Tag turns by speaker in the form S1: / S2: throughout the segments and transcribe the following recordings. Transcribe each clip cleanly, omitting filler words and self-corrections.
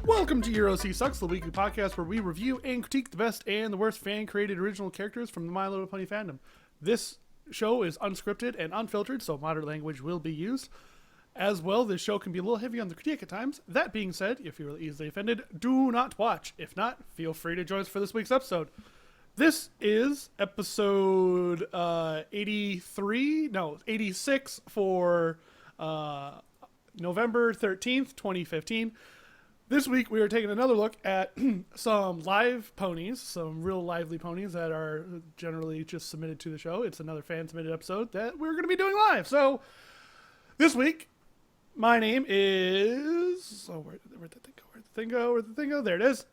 S1: Welcome to Euro C Sucks, the weekly podcast where we review and critique the best and the worst fan-created original characters from the My Little Pony fandom. This show is unscripted and unfiltered, so moderate language will be used. As well, this show can be a little heavy on the critique at times. That being said, if you're easily offended, do not watch. If not, feel free to join us for this week's episode. This is episode 86 for November 13th, 2015. This week, we are taking another look at some live ponies, some real lively ponies that are generally just submitted to the show. It's another fan-submitted episode that we're going to be doing live. So, this week, my name is... Oh, where'd the thing go? There it is.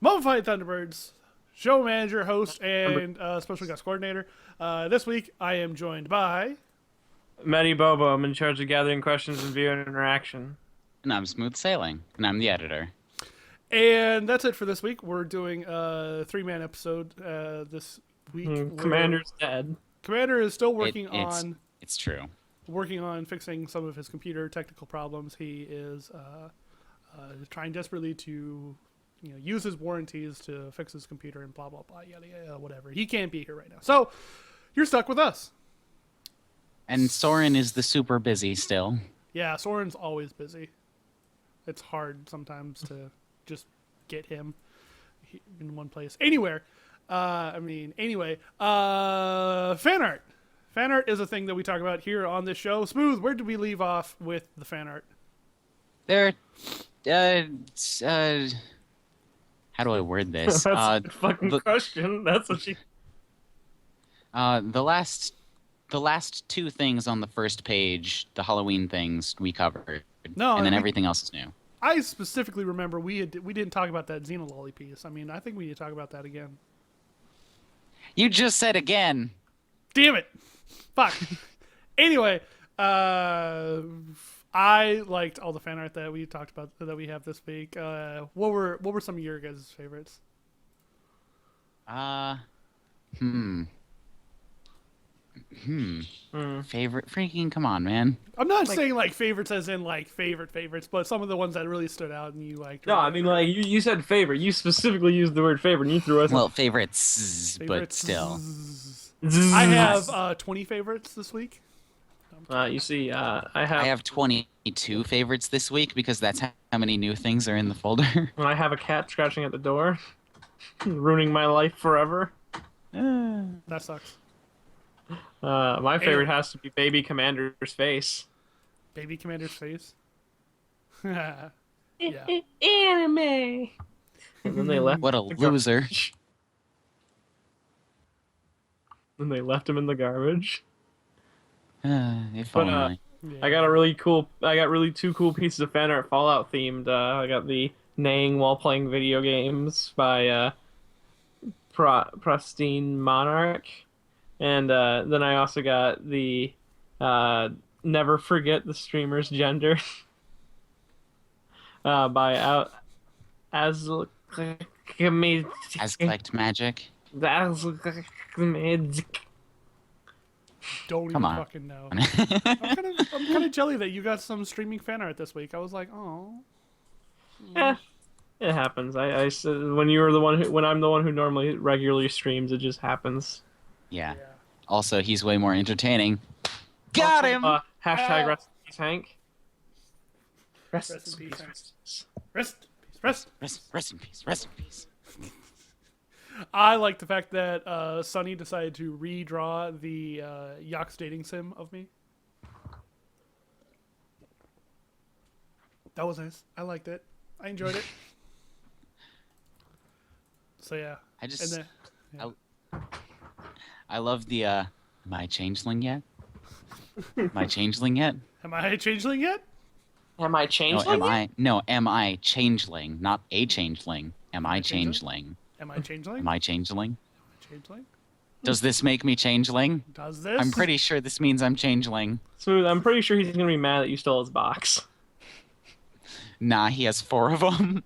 S1: Mummified Thunderbirds, show manager, host, and special guest coordinator. This week, I am joined by...
S2: Matty Bobo. I'm in charge of gathering questions and viewer interaction.
S3: And I'm Smooth Sailing, and I'm the editor.
S1: And that's it for this week. We're doing a three-man episode this week.
S2: Commander's dead.
S1: Commander is still working on...
S3: It's true.
S1: Working on fixing some of his computer technical problems. He is trying desperately to use his warranties to fix his computer and blah, blah, blah, yada, yada, whatever. He can't be here right now. So you're stuck with us.
S3: And Soren is the super busy still.
S1: Yeah, Soren's always busy. It's hard sometimes to just get him in one place. Anyway. Fan art. Fan art is a thing that we talk about here on this show. Smooth, where did we leave off with the fan art?
S3: How do I word this?
S2: That's a fucking question. That's what she...
S3: The last two things on the first page, the Halloween things, we covered.
S1: No,
S3: and then everything else is new.
S1: I specifically remember we didn't talk about that Xenololly piece. I mean, I think we need to talk about that again.
S3: You just said again.
S1: Damn it. Fuck. Anyway, I liked all the fan art that we talked about that we have this week. What were some of your guys' favorites?
S3: Favorite? Freaking come on, man.
S1: I'm not saying like favorites as in like favorites, but some of the ones that really stood out and you liked.
S2: No, I mean like you said favorite. You specifically used the word favorite and you threw us...
S3: Well, favorites, but still.
S1: I have 20 favorites this week.
S2: You see, I
S3: have 22 favorites this week because that's how many new things are in the folder.
S2: I have a cat scratching at the door, ruining my life forever.
S1: That sucks.
S2: My favorite has to be Baby Commander's face.
S1: Baby Commander's face? Yeah.
S2: Anime! And then they left.
S3: What a loser.
S2: Then they left him in the garbage.
S3: If only.
S1: Yeah.
S2: I got really two cool pieces of fan art Fallout themed. I got the neighing while playing video games by Pristine Monarch. And then I also got the Never Forget the Streamer's Gender by
S3: Asclect Magic.
S1: Don't
S3: Come
S1: even
S3: on.
S1: fucking know. I'm kind of jelly that you got some streaming fan art this week. I was like, oh.
S2: Yeah, it happens. I said when I'm the one who normally regularly streams, it just happens.
S3: Yeah. Also, he's way more entertaining. Got him!
S2: Hashtag rest in peace, Hank.
S1: Rest in peace.
S3: Rest in peace. Rest in peace.
S1: I like the fact that Sunny decided to redraw the Yox dating sim of me. That was nice. I liked it. I enjoyed it. So yeah.
S3: I love the, am I a changeling yet? Am I changeling yet?
S1: Am I a changeling yet?
S2: Am I changeling?
S3: Am I changeling? Not a changeling. Am I changeling?
S1: Am I changeling?
S3: Am I changeling?
S1: Changeling?
S3: Does this make me changeling?
S1: Does this?
S3: I'm pretty sure this means I'm changeling.
S2: Smooth, I'm pretty sure he's gonna be mad that you stole his box.
S3: Nah, he has 4 of them.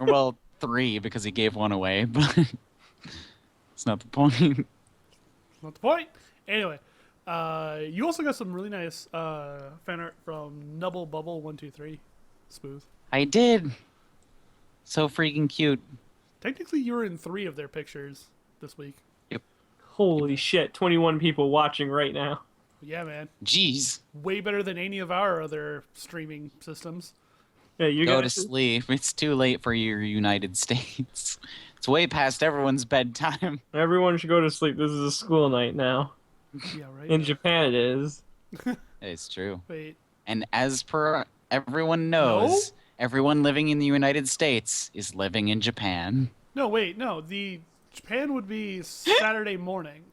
S3: Well, 3 because he gave one away, but it's not the point.
S1: Not the point. Anyway, you also got some really nice fan art from Nubble Bubble 123. Smooth.
S3: I did. So freaking cute.
S1: Technically, you were in 3 of their pictures this week.
S2: Holy shit, 21 people watching right now.
S1: Yeah, man.
S3: Jeez.
S1: Way better than any of our other streaming systems.
S2: Yeah, you
S3: Go to
S2: guys.
S3: sleep. It's too late for your United States. It's way past everyone's bedtime.
S2: Everyone should go to sleep. This is a school night now.
S1: Yeah, right.
S2: In Japan, it is.
S3: It's true.
S1: Wait.
S3: And as per everyone knows, everyone living in the United States is living in Japan.
S1: No, wait. No, the Japan would be Saturday morning.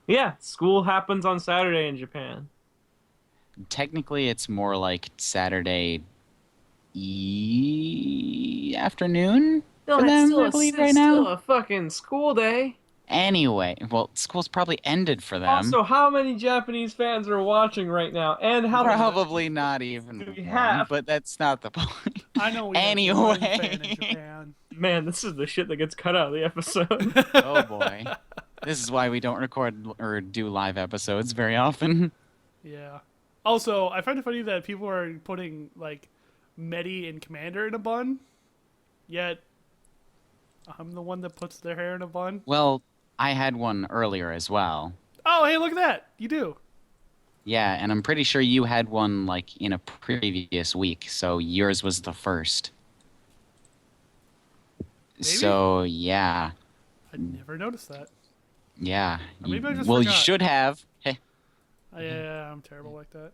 S2: Yeah, school happens on Saturday in Japan.
S3: Technically, it's more like Saturday afternoon
S2: No,
S3: for
S2: it's
S3: them,
S2: still
S3: I believe,
S2: it's
S3: right
S2: still
S3: now.
S2: a fucking school day.
S3: Anyway, well, school's probably ended for them.
S2: Also, how many Japanese fans are watching right now? And how
S3: Probably not even
S2: Do we
S3: one,
S2: have?
S3: but that's not the point.
S1: I know we have
S3: Anyway.
S1: one fan in Japan.
S2: Man, this is the shit that gets cut out of the episode.
S3: Oh boy. This is why we don't record or do live episodes very often.
S1: Yeah. Also, I find it funny that people are putting, like, Medi and Commander in a bun, yet I'm the one that puts their hair in a bun.
S3: Well, I had one earlier as well.
S1: Oh, hey, look at that. You do.
S3: Yeah, and I'm pretty sure you had one like in a previous week, so yours was the first.
S1: Maybe?
S3: So yeah,
S1: I never noticed that.
S3: yeah.
S1: Or maybe I just
S3: well, you
S1: forgot.
S3: should have. Hey,
S1: Yeah, I'm terrible like that.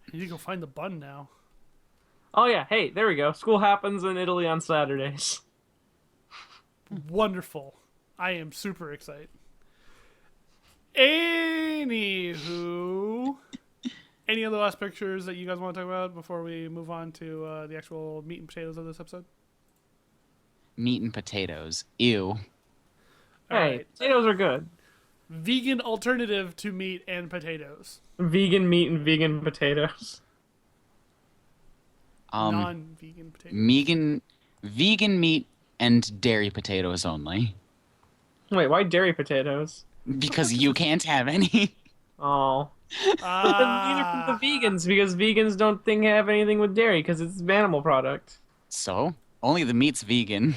S1: I need to go find the bun now.
S2: Oh yeah, hey, there we go. School happens in Italy on Saturdays.
S1: Wonderful. I am super excited. Anywho, any other last pictures that you guys want to talk about before we move on to the actual meat and potatoes of this episode?
S3: meat and potatoes. Ew.
S1: All
S2: Hey,
S1: right.
S2: potatoes are good.
S1: Vegan alternative to meat and potatoes.
S2: Vegan meat and vegan potatoes.
S1: Non-vegan potatoes.
S3: Vegan meat and dairy potatoes only,
S2: Wait, why dairy potatoes?
S3: because you can't have any.
S2: Oh. But then neither can the vegans, because vegans don't think have anything with dairy, because it's an animal product.
S3: So only the meat's vegan.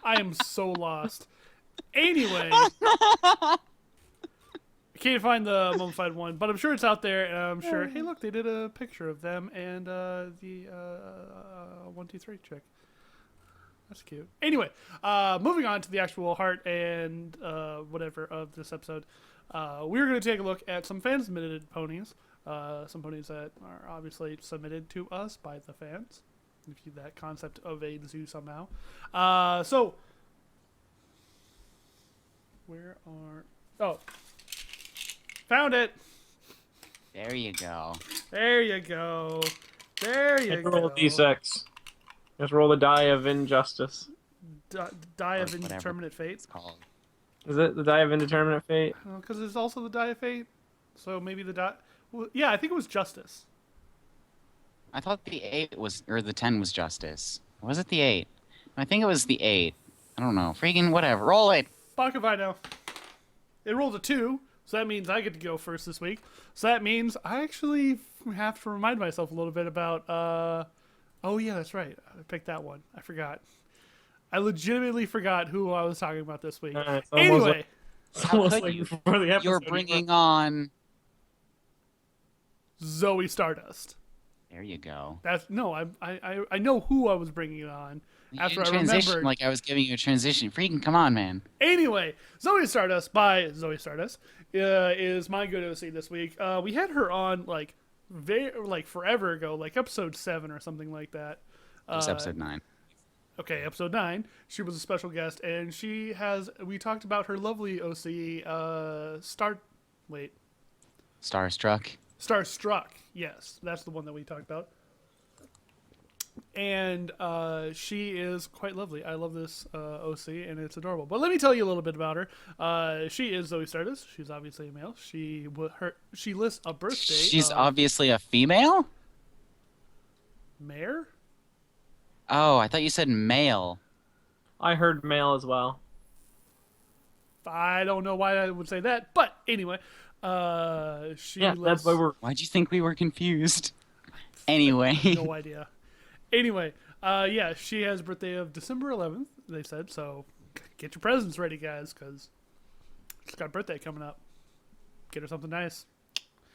S1: I am so lost. Anyway, I can't find the mummified one, but I'm sure it's out there, and I'm sure. Hey, look, they did a picture of them and the 123 chick. That's cute. Anyway, moving on to the actual heart and whatever of this episode, we're going to take a look at some fan-submitted ponies. Some ponies that are obviously submitted to us by the fans. If you that concept of a zoo somehow. So, where are... Oh. Found it!
S3: There you go.
S1: There you go. There you go.
S2: Roll a d6. Just roll the die of injustice.
S1: Die of
S3: Or whatever
S1: indeterminate fate.
S3: it's called.
S2: Is it the die of indeterminate fate?
S1: Because it's also the die of fate. So maybe the die... Well, yeah, I think it was justice.
S3: I thought the 8 was, or the 10 was justice. Was it the 8? I think it was the 8. I don't know. Freaking whatever. Roll it!
S1: Fuck if I know. It rolled a 2, so that means I get to go first this week. So that means I actually have to remind myself a little bit about... Oh, yeah, that's right. I picked that one. I forgot. I legitimately forgot who I was talking about this week.
S2: It's almost
S1: Anyway,
S2: like- it's
S3: How
S2: almost
S3: could
S2: like
S3: you?
S2: before the episode
S3: You're bringing on...
S1: Zoe Stardust.
S3: There you go.
S1: That's no, I know who I was bringing it on
S3: You
S1: after
S3: didn't
S1: I
S3: transition
S1: remembered.
S3: like I was giving you a transition. Freaking come on, man.
S1: Anyway, Zoe Stardust by Zoe Stardust is my good OC this week. We had her on like forever ago, like episode 7 or something like that.
S3: It was episode 9.
S1: Okay, episode 9. She was a special guest, and we talked about her lovely OC,
S3: Starstruck.
S1: Starstruck. Yes, that's the one that we talked about. And she is quite lovely. I love this OC, and it's adorable. But let me tell you a little bit about her. She is Zoe Stardust. She's obviously a male. She lists a birthday.
S3: She's obviously a female?
S1: Mare?
S3: Oh, I thought you said male.
S2: I heard male as well.
S1: I don't know why I would say that, but anyway, She
S2: Yeah,
S1: lives...
S2: that's why we're.
S3: Why'd you think we were confused? Anyway.
S1: No idea. Anyway, yeah, she has a birthday of December 11th, they said, so get your presents ready, guys, because she's got a birthday coming up. Get her something nice.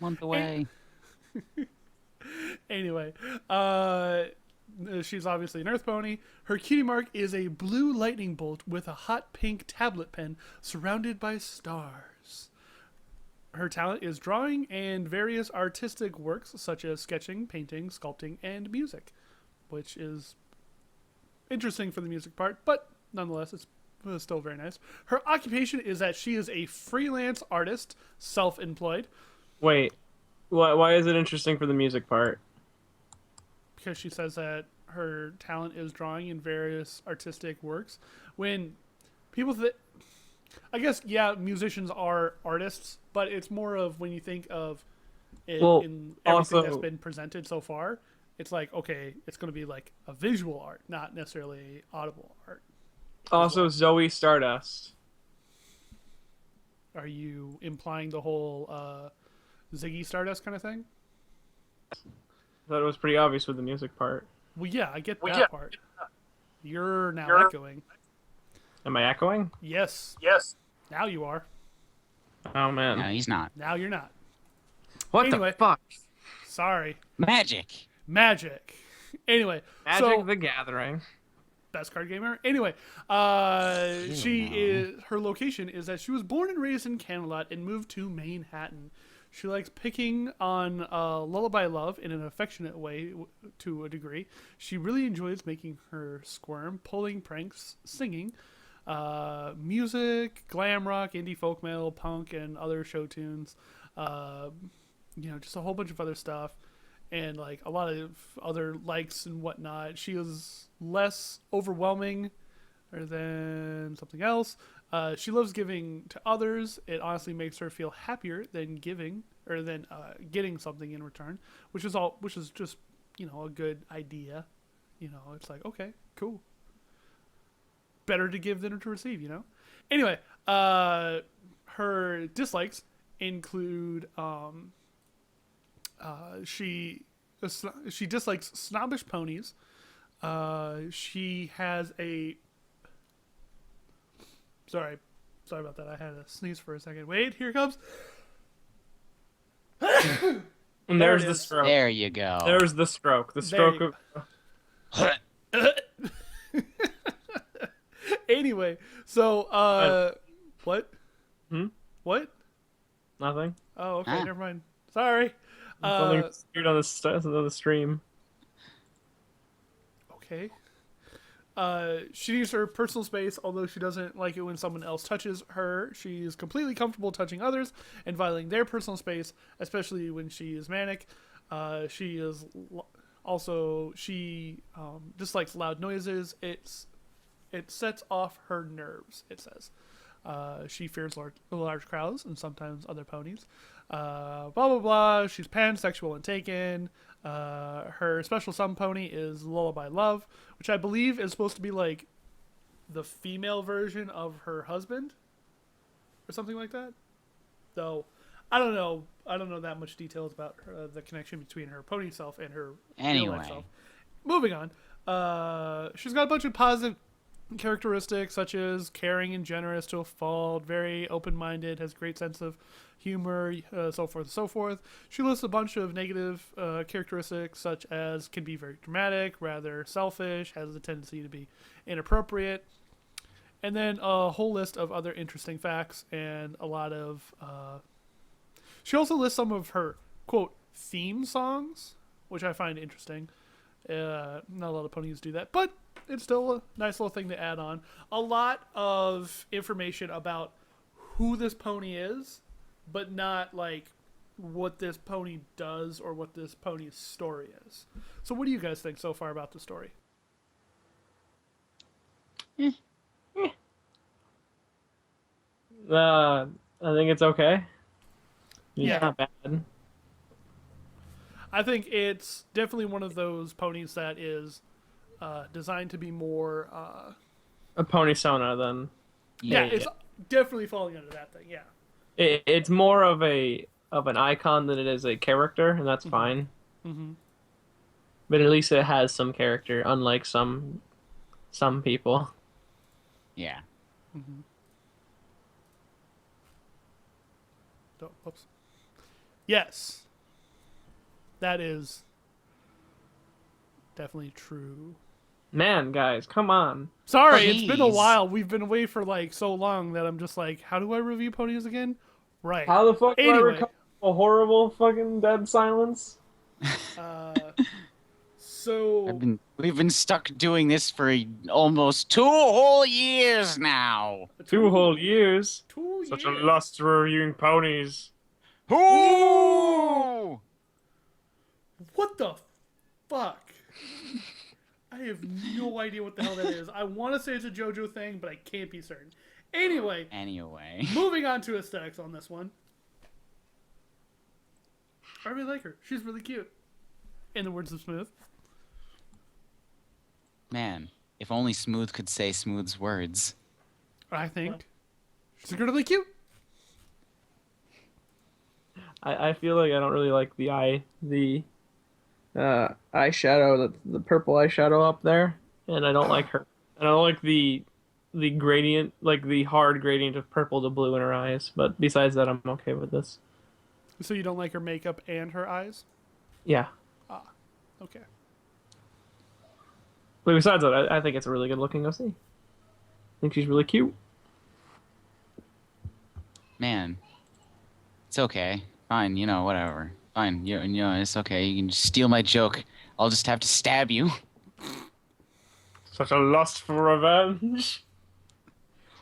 S3: Month away.
S1: Anyway, she's obviously an Earth Pony. Her cutie mark is a blue lightning bolt with a hot pink tablet pen surrounded by stars. Her talent is drawing and various artistic works such as sketching, painting, sculpting, and music, which is interesting for the music part, but nonetheless, it's still very nice. Her occupation is that she is a freelance artist, self-employed,
S2: Wait, why is it interesting for the music part?
S1: because she says that her talent is drawing in various artistic works. When people I guess, yeah, musicians are artists, but it's more of when you think of it
S2: Well,
S1: in everything
S2: also-
S1: that's been presented so far, it's like, okay, it's going to be like a visual art, not necessarily audible art.
S2: Also, Zoe Stardust.
S1: Are you implying the whole Ziggy Stardust kind of thing?
S2: I thought it was pretty obvious with the music part.
S1: Well, yeah, I get that part. You're now echoing.
S2: Am I echoing?
S1: Yes. Now you are.
S2: Oh man.
S3: No, he's not.
S1: Now you're not.
S2: What
S1: Anyway.
S2: the fuck?
S1: Sorry.
S3: Magic.
S1: Magic. Anyway,
S2: Magic
S1: so
S2: the Gathering.
S1: best card gamer. Anyway, her location is that she was born and raised in Camelot and moved to Manhattan. She likes picking on Lullaby Love in an affectionate way to a degree. She really enjoys making her squirm, pulling pranks, singing, music, glam rock, indie folk metal, punk, and other show tunes. Just a whole bunch of other stuff. And like a lot of other likes and whatnot. She is less overwhelming than something else. She loves giving to others. It honestly makes her feel happier than giving or than getting something in return, which is just a good idea. It's like, okay, cool. Better to give than to receive. Anyway, her dislikes include she dislikes snobbish ponies. She has a sorry about that. I had to sneeze for a second. Wait, here it comes.
S2: And
S1: There
S2: there's
S1: it
S2: the
S1: is.
S2: stroke.
S3: There you go.
S2: There's the stroke. The
S1: There
S2: stroke
S1: you
S2: of.
S1: Anyway, so what? What?
S2: Nothing.
S1: Oh, okay,
S3: Ah.
S1: never mind. Sorry.
S2: Something weird on the stream.
S1: Okay. She needs her personal space, although she doesn't like it when someone else touches her. She's completely comfortable touching others and violating their personal space, especially when she is manic. She dislikes loud noises. It sets off her nerves, it says. She fears large crowds and sometimes other ponies. Blah, blah, blah. She's pansexual and taken. Her special summon pony is Lullaby Love, which I believe is supposed to be like the female version of her husband or something like that. Though, I don't know. I don't know that much details about the connection between her pony self and her real life
S3: Anyway.
S1: self. Moving on. She's got a bunch of positive characteristics such as caring and generous to a fault, very open-minded, has great sense of humor, so forth and so forth. She lists a bunch of negative characteristics such as can be very dramatic, rather selfish, has a tendency to be inappropriate, and then a whole list of other interesting facts and a lot of she also lists some of her quote theme songs, which I find interesting. Not a lot of ponies do that, but it's still a nice little thing to add on. A lot of information about who this pony is, but not like what this pony does or what this pony's story is. So what do you guys think so far about the story?
S2: I think it's okay.
S1: Yeah.
S2: Not bad.
S1: I think it's definitely one of those ponies that is designed to be more
S2: A pony sona then.
S1: it's definitely falling under that thing. Yeah.
S2: It's more of an icon than it is a character, and that's fine.
S1: Mm-hmm.
S2: But at least it has some character, unlike some people.
S3: Yeah.
S1: Mm-hmm. Oh, oops. Yes, that is definitely true.
S2: Man, guys, come on.
S1: Sorry, it's been a
S3: Please.
S1: while. We've been away for like so long that I'm just like, how do I review ponies again? Right.
S2: How the fuck do I
S1: Anyway,
S2: recover a horrible fucking dead silence?
S1: uh, so
S3: We've been stuck doing this for almost 2 whole years now.
S2: 2 whole years.
S1: 2 years.
S2: lust for reviewing ponies.
S3: Ooh!
S1: What the fuck? I have no idea what the hell that is. I want to say it's a JoJo thing, but I can't be certain. Anyway, moving on to aesthetics on this one. I really like her. She's really cute. In the words of Smooth.
S3: Man, if only Smooth could say Smooth's words.
S1: I think she's incredibly cute.
S2: I feel like I don't really like the eyeshadow, the purple eyeshadow up there, and I don't like her. And I don't like the gradient, like the hard gradient of purple to blue in her eyes. But besides that, I'm okay with this.
S1: So you don't like her makeup and her eyes?
S2: Yeah.
S1: Okay.
S2: But besides that, I think it's a really good looking OC. I think she's really cute.
S3: Man, it's okay. Fine, whatever. Fine, it's okay. You can just steal my joke. I'll just have to stab you.
S2: Such a lust for revenge.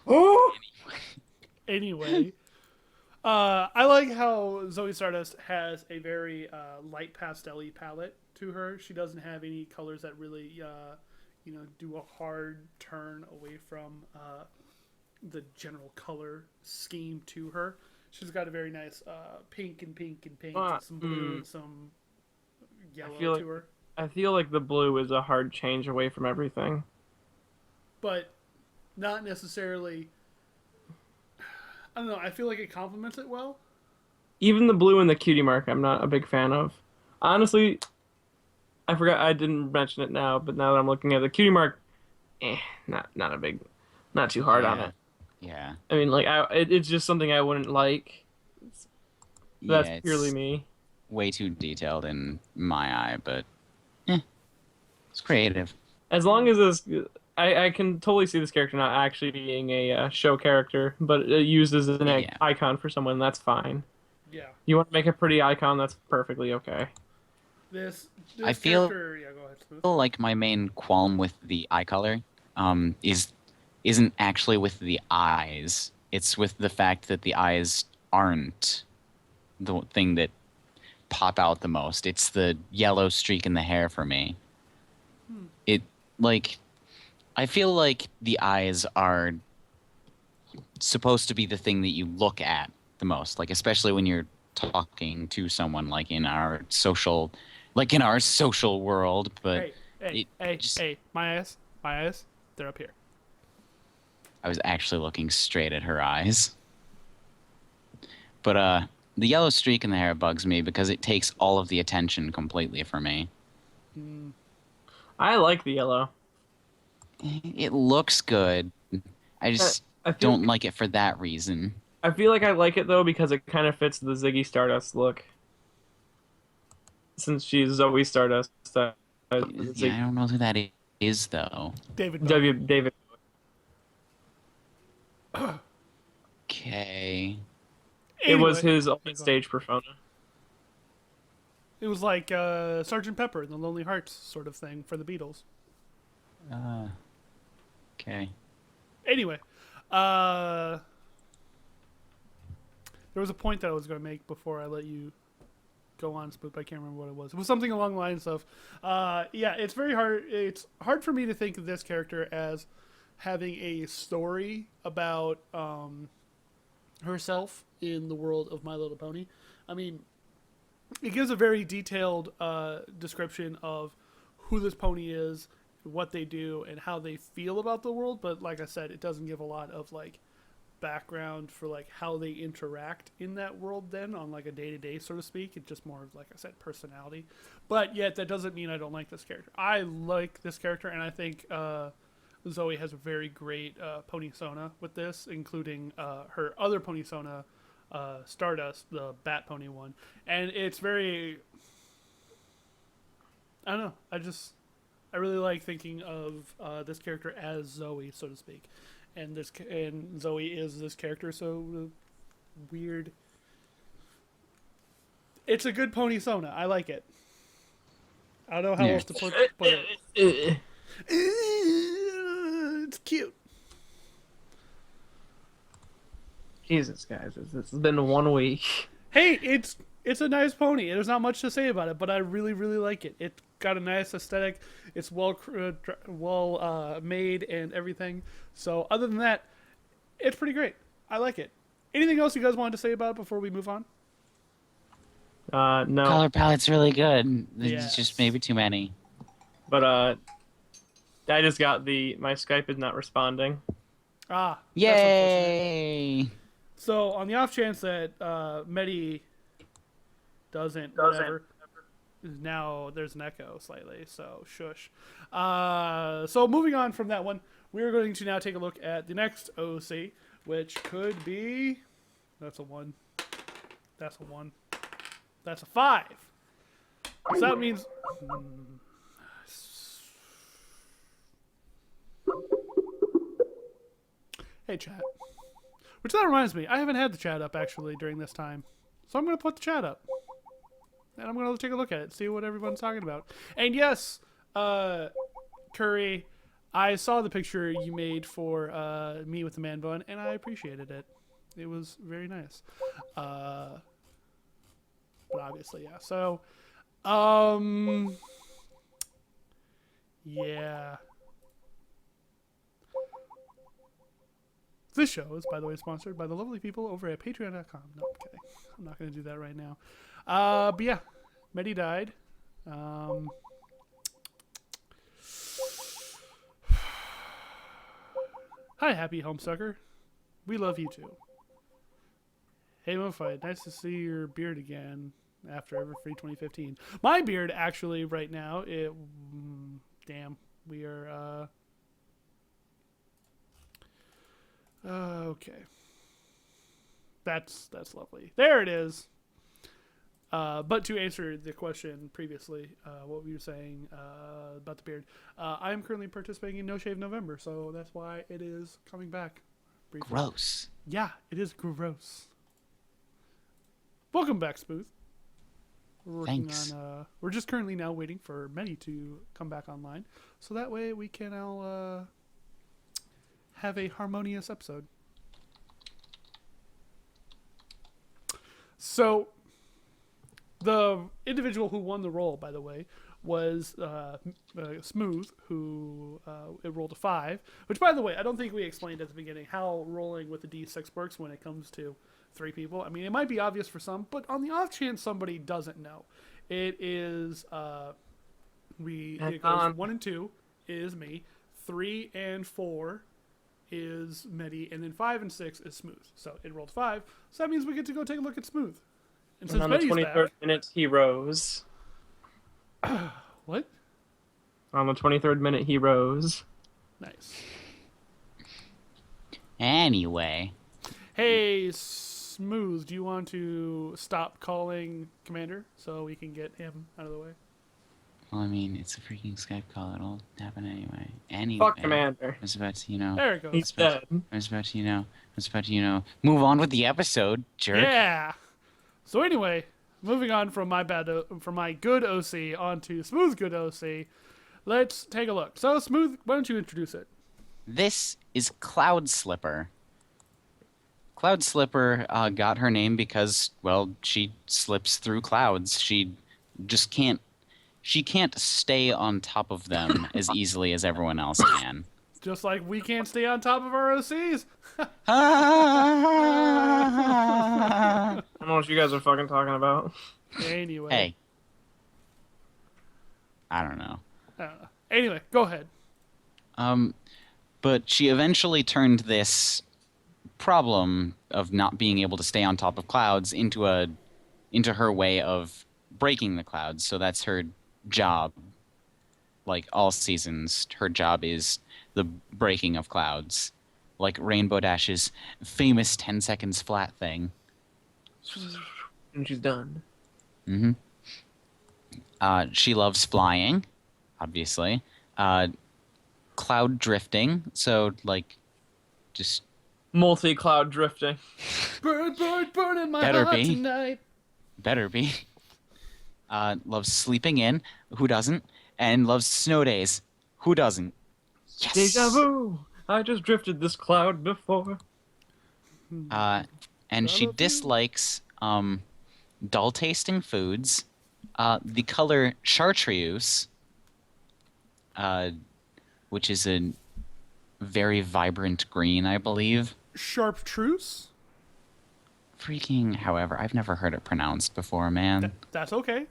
S2: Oh!
S1: Anyway, I like how Zoe Stardust has a very light pastel-y palette to her. She doesn't have any colors that really, do a hard turn away from the general color scheme to her. She's got a very nice pink and some blue and some yellow to her.
S2: I feel like the blue is a hard change away from everything.
S1: But not necessarily... I don't know, I feel like it complements it well.
S2: Even the blue and the cutie mark, I'm not a big fan of. Honestly, I forgot I didn't mention it now, but now that I'm looking at the cutie mark, not too hard on it.
S3: Yeah.
S2: I mean, like, it's just something I wouldn't like. That's purely me.
S3: Way too detailed in my eye, but it's creative.
S2: As long as this, I can totally see this character not actually being a show character, but used as an icon for someone. That's fine.
S1: Yeah.
S2: You want to make a pretty icon? That's perfectly okay.
S1: This
S3: I feel
S1: character, go ahead, Smooth.
S3: like my main qualm with the eye color isn't actually with the eyes. It's with the fact that the eyes aren't the thing that pop out the most. It's the yellow streak in the hair for me. I feel like the eyes are supposed to be the thing that you look at the most, like especially when you're talking to someone like in our social world, but
S1: hey, my eyes, they're up here.
S3: I was actually looking straight at her eyes. But the yellow streak in the hair bugs me because it takes all of the attention completely for me.
S2: I like the yellow.
S3: It looks good. I just don't like it for that reason.
S2: I feel like I like it though because it kind of fits the Ziggy Stardust look. Since she's Zoe Stardust.
S3: Yeah, I don't know who that is though.
S1: David.
S2: David.
S3: Okay.
S2: It was his open stage persona.
S1: It was like Sgt. Pepper and the Lonely Hearts sort of thing for the Beatles.
S3: Okay.
S1: Anyway, there was a point that I was going to make before I let you go on, Spoop. I can't remember what it was. It was something along the lines of, it's very hard. It's hard for me to think of this character as having a story about herself in the world of My Little Pony. I mean, it gives a very detailed description of who this pony is, what they do, and how they feel about the world. But like I said, it doesn't give a lot of like background for like how they interact in that world then on like a day-to-day, so to speak. It's just more of, like I said, personality. But yet that doesn't mean I don't like this character. I like this character, and I think Zoe has a very great pony sona with this, including her other pony sona, Stardust, the bat pony one. And it's very, I don't know, I really like thinking of this character as Zoe, so to speak. And Zoe is this character, so weird. It's a good pony sona. I like it. I don't know how else to put it. It's cute.
S2: Jesus, guys, it's been 1 week.
S1: Hey, it's a nice pony. There's not much to say about it, but I really, really like it. It's got a nice aesthetic. It's well made and everything. So other than that, it's pretty great. I like it. Anything else you guys wanted to say about it before we move on?
S2: No.
S3: Color palette's really good.
S1: Yes.
S3: It's just maybe too many.
S2: But I just got my Skype is not responding.
S1: Ah,
S3: Yay!
S1: So on the off chance that Medi doesn't, whatever, now there's an echo slightly, so shush. So moving on from that one, we're going to now take a look at the next OC, which could be, that's a 1, that's a 1, that's a 5. So that means, hey chat. Which that reminds me, I haven't had the chat up actually during this time. So I'm going to put the chat up. And I'm going to take a look at it, see what everyone's talking about. And yes, Curry, I saw the picture you made for me with the man bun, and I appreciated it. It was very nice. But obviously, yeah. So, yeah. This show is, by the way, sponsored by the lovely people over at patreon.com. No, I'm kidding. I'm not going to do that right now. But yeah, Medi died. Hi, Happy Homesucker. We love you too. Hey, Mofight, nice to see your beard again after Everfree 2015. My beard, actually, right now, damn, we are, okay. That's lovely. There it is. But to answer the question previously, what we were saying about the beard, I am currently participating in No Shave November, so that's why it is coming back. Briefly.
S3: Gross.
S1: Yeah, it is gross. Welcome back, Smooth. We're working
S3: Thanks.
S1: on. We're just currently now waiting for Medi to come back online, so that way we can all have a harmonious episode. So, the individual who won the role, by the way, was Smooth, who it rolled a 5. Which, by the way, I don't think we explained at the beginning how rolling with the D6 works when it comes to 3 people. I mean, it might be obvious for some, but on the off chance somebody doesn't know, it is it goes 1 and 2 is me, 3 and 4 is Medi, and then 5 and 6 is Smooth. So it rolled 5, so that means we get to go take a look at Smooth. And since
S2: on the
S1: Medi's
S2: 23rd
S1: back,
S2: minute, he rose.
S1: what?
S2: On the 23rd minute, he rose.
S1: Nice.
S3: Anyway.
S1: Hey, Smooth, do you want to stop calling Commander so we can get him out of the way?
S3: Well, I mean, it's a freaking Skype call. It'll happen anyway. Anyway.
S2: Fuck Commander.
S3: I was about to,
S1: There it goes.
S2: He's dead.
S3: I was about to, move on with the episode, jerk.
S1: Yeah. So anyway, moving on from my good OC onto Smooth good OC, let's take a look. So Smooth, why don't you introduce it?
S3: This is Cloud Slipper. Cloud Slipper got her name because, well, she slips through clouds. She just can't stay on top of them as easily as everyone else can.
S1: Just like we can't stay on top of our OCs.
S2: I don't know what you guys are fucking talking about.
S1: Anyway.
S3: Hey. I don't know.
S1: Anyway, go ahead.
S3: But she eventually turned this problem of not being able to stay on top of clouds into her way of breaking the clouds. So that's her job. Like all seasons, her job is the breaking of clouds. Like Rainbow Dash's famous 10 seconds flat thing.
S2: And she's done.
S3: hmm she loves flying, obviously. Cloud drifting, so like just
S2: Multi-cloud drifting.
S1: Bird, bird, burn in my
S3: Better
S1: heart
S3: be.
S1: tonight.
S3: better be. Loves sleeping in, who doesn't? And loves snow days, who doesn't? Yes.
S2: Deja vu. I just drifted this cloud before.
S3: And she dislikes dull tasting foods. The color chartreuse, which is a very vibrant green, I believe.
S1: Chartreuse?
S3: Freaking, however, I've never heard it pronounced before, man.
S1: That's okay.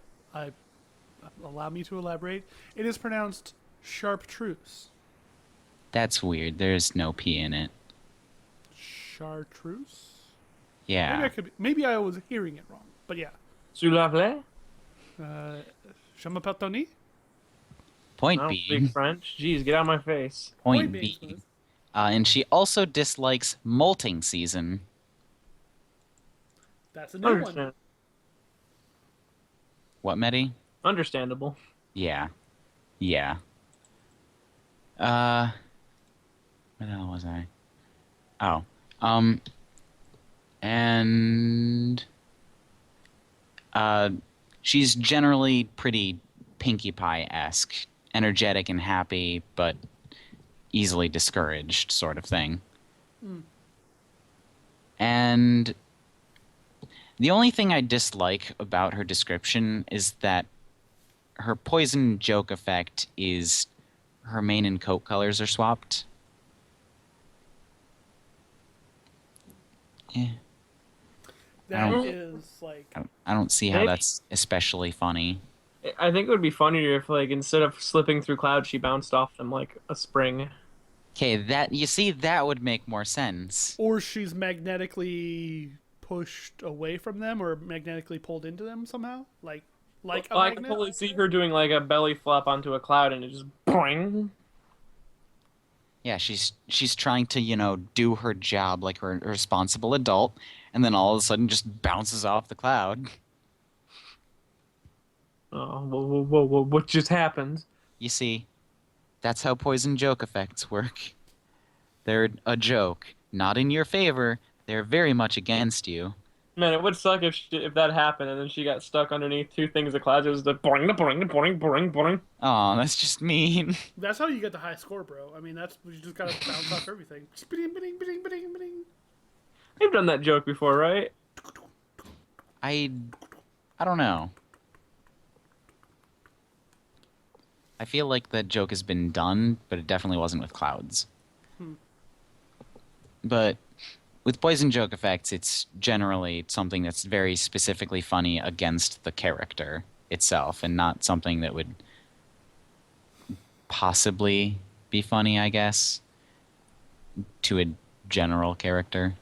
S1: Allow me to elaborate. It is pronounced chartreuse.
S3: That's weird. There's no P in it.
S1: Chartreuse?
S3: Yeah.
S1: Maybe I was hearing it wrong, but yeah.
S2: S'il vous plaît?
S1: Je m'appelle Tony.
S3: Point
S2: I don't
S3: B.
S2: speak French. Jeez, get out of my face.
S3: Point
S1: being
S3: B.
S1: smooth.
S3: And she also dislikes molting season.
S1: That's a new one.
S2: Understand.
S3: What, Medi?
S2: Understandable.
S3: Yeah. Yeah. Where the hell was I? Oh. And she's generally pretty Pinkie Pie-esque, energetic and happy, but easily discouraged sort of thing. And the only thing I dislike about her description is that her poison joke effect is her mane and coat colors are swapped. Yeah.
S1: That
S3: don't-
S1: is like
S3: I don't see how
S2: Maybe.
S3: that's especially funny.
S2: I think it would be funnier if, like, instead of slipping through clouds, she bounced off them like a spring.
S3: Okay, that would make more sense.
S1: or she's magnetically pushed away from them or magnetically pulled into them somehow. Like a
S2: I can
S1: magnet.
S2: totally see her doing, like, a belly flop onto a cloud and it just boing.
S3: Yeah, she's trying to, do her job like a responsible adult, and then all of a sudden just bounces off the cloud.
S2: Oh, whoa, what just happened?
S3: You see, that's how poison joke effects work. They're a joke, not in your favor. They're very much against you.
S2: Man, it would suck if that happened and then she got stuck underneath two things of clouds. It was the boing, boing, boing, boing, boing.
S3: Aw, that's just mean.
S1: That's how you get the high score, bro. I mean, you just gotta bounce off everything. Ba-ding, ba-ding, ba-ding, ba-ding, ba-ding.
S2: You've done that joke before, right?
S3: I don't know. I feel like that joke has been done, but it definitely wasn't with clouds. But with poison joke effects, it's generally something that's very specifically funny against the character itself, and not something that would possibly be funny, I guess, to a general character.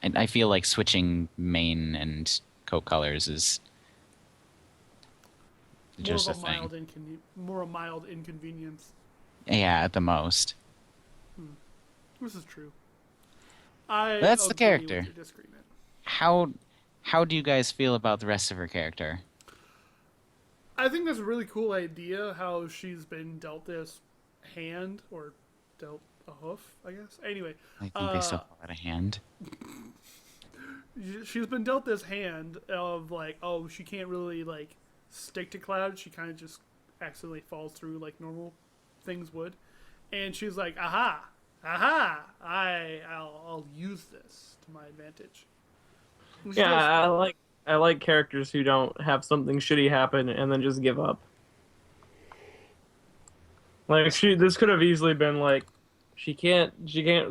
S3: And I feel like switching mane and coat colors is just a thing.
S1: More a mild inconvenience.
S3: Yeah, at the most.
S1: This is true. I
S3: That's the
S1: agree
S3: character.
S1: with your disagreement.
S3: How do you guys feel about the rest of her character?
S1: I think that's a really cool idea how she's been dealt this hand or dealt a hoof, I guess. Anyway,
S3: I think they still call it a hand.
S1: she's been dealt this hand of like, oh, she can't really like stick to clouds. She kind of just accidentally falls through like normal things would, and she's like, aha, I'll use this to my advantage. And she does.
S2: Yeah, I like characters who don't have something shitty happen and then just give up. Like this could have easily been like, she can't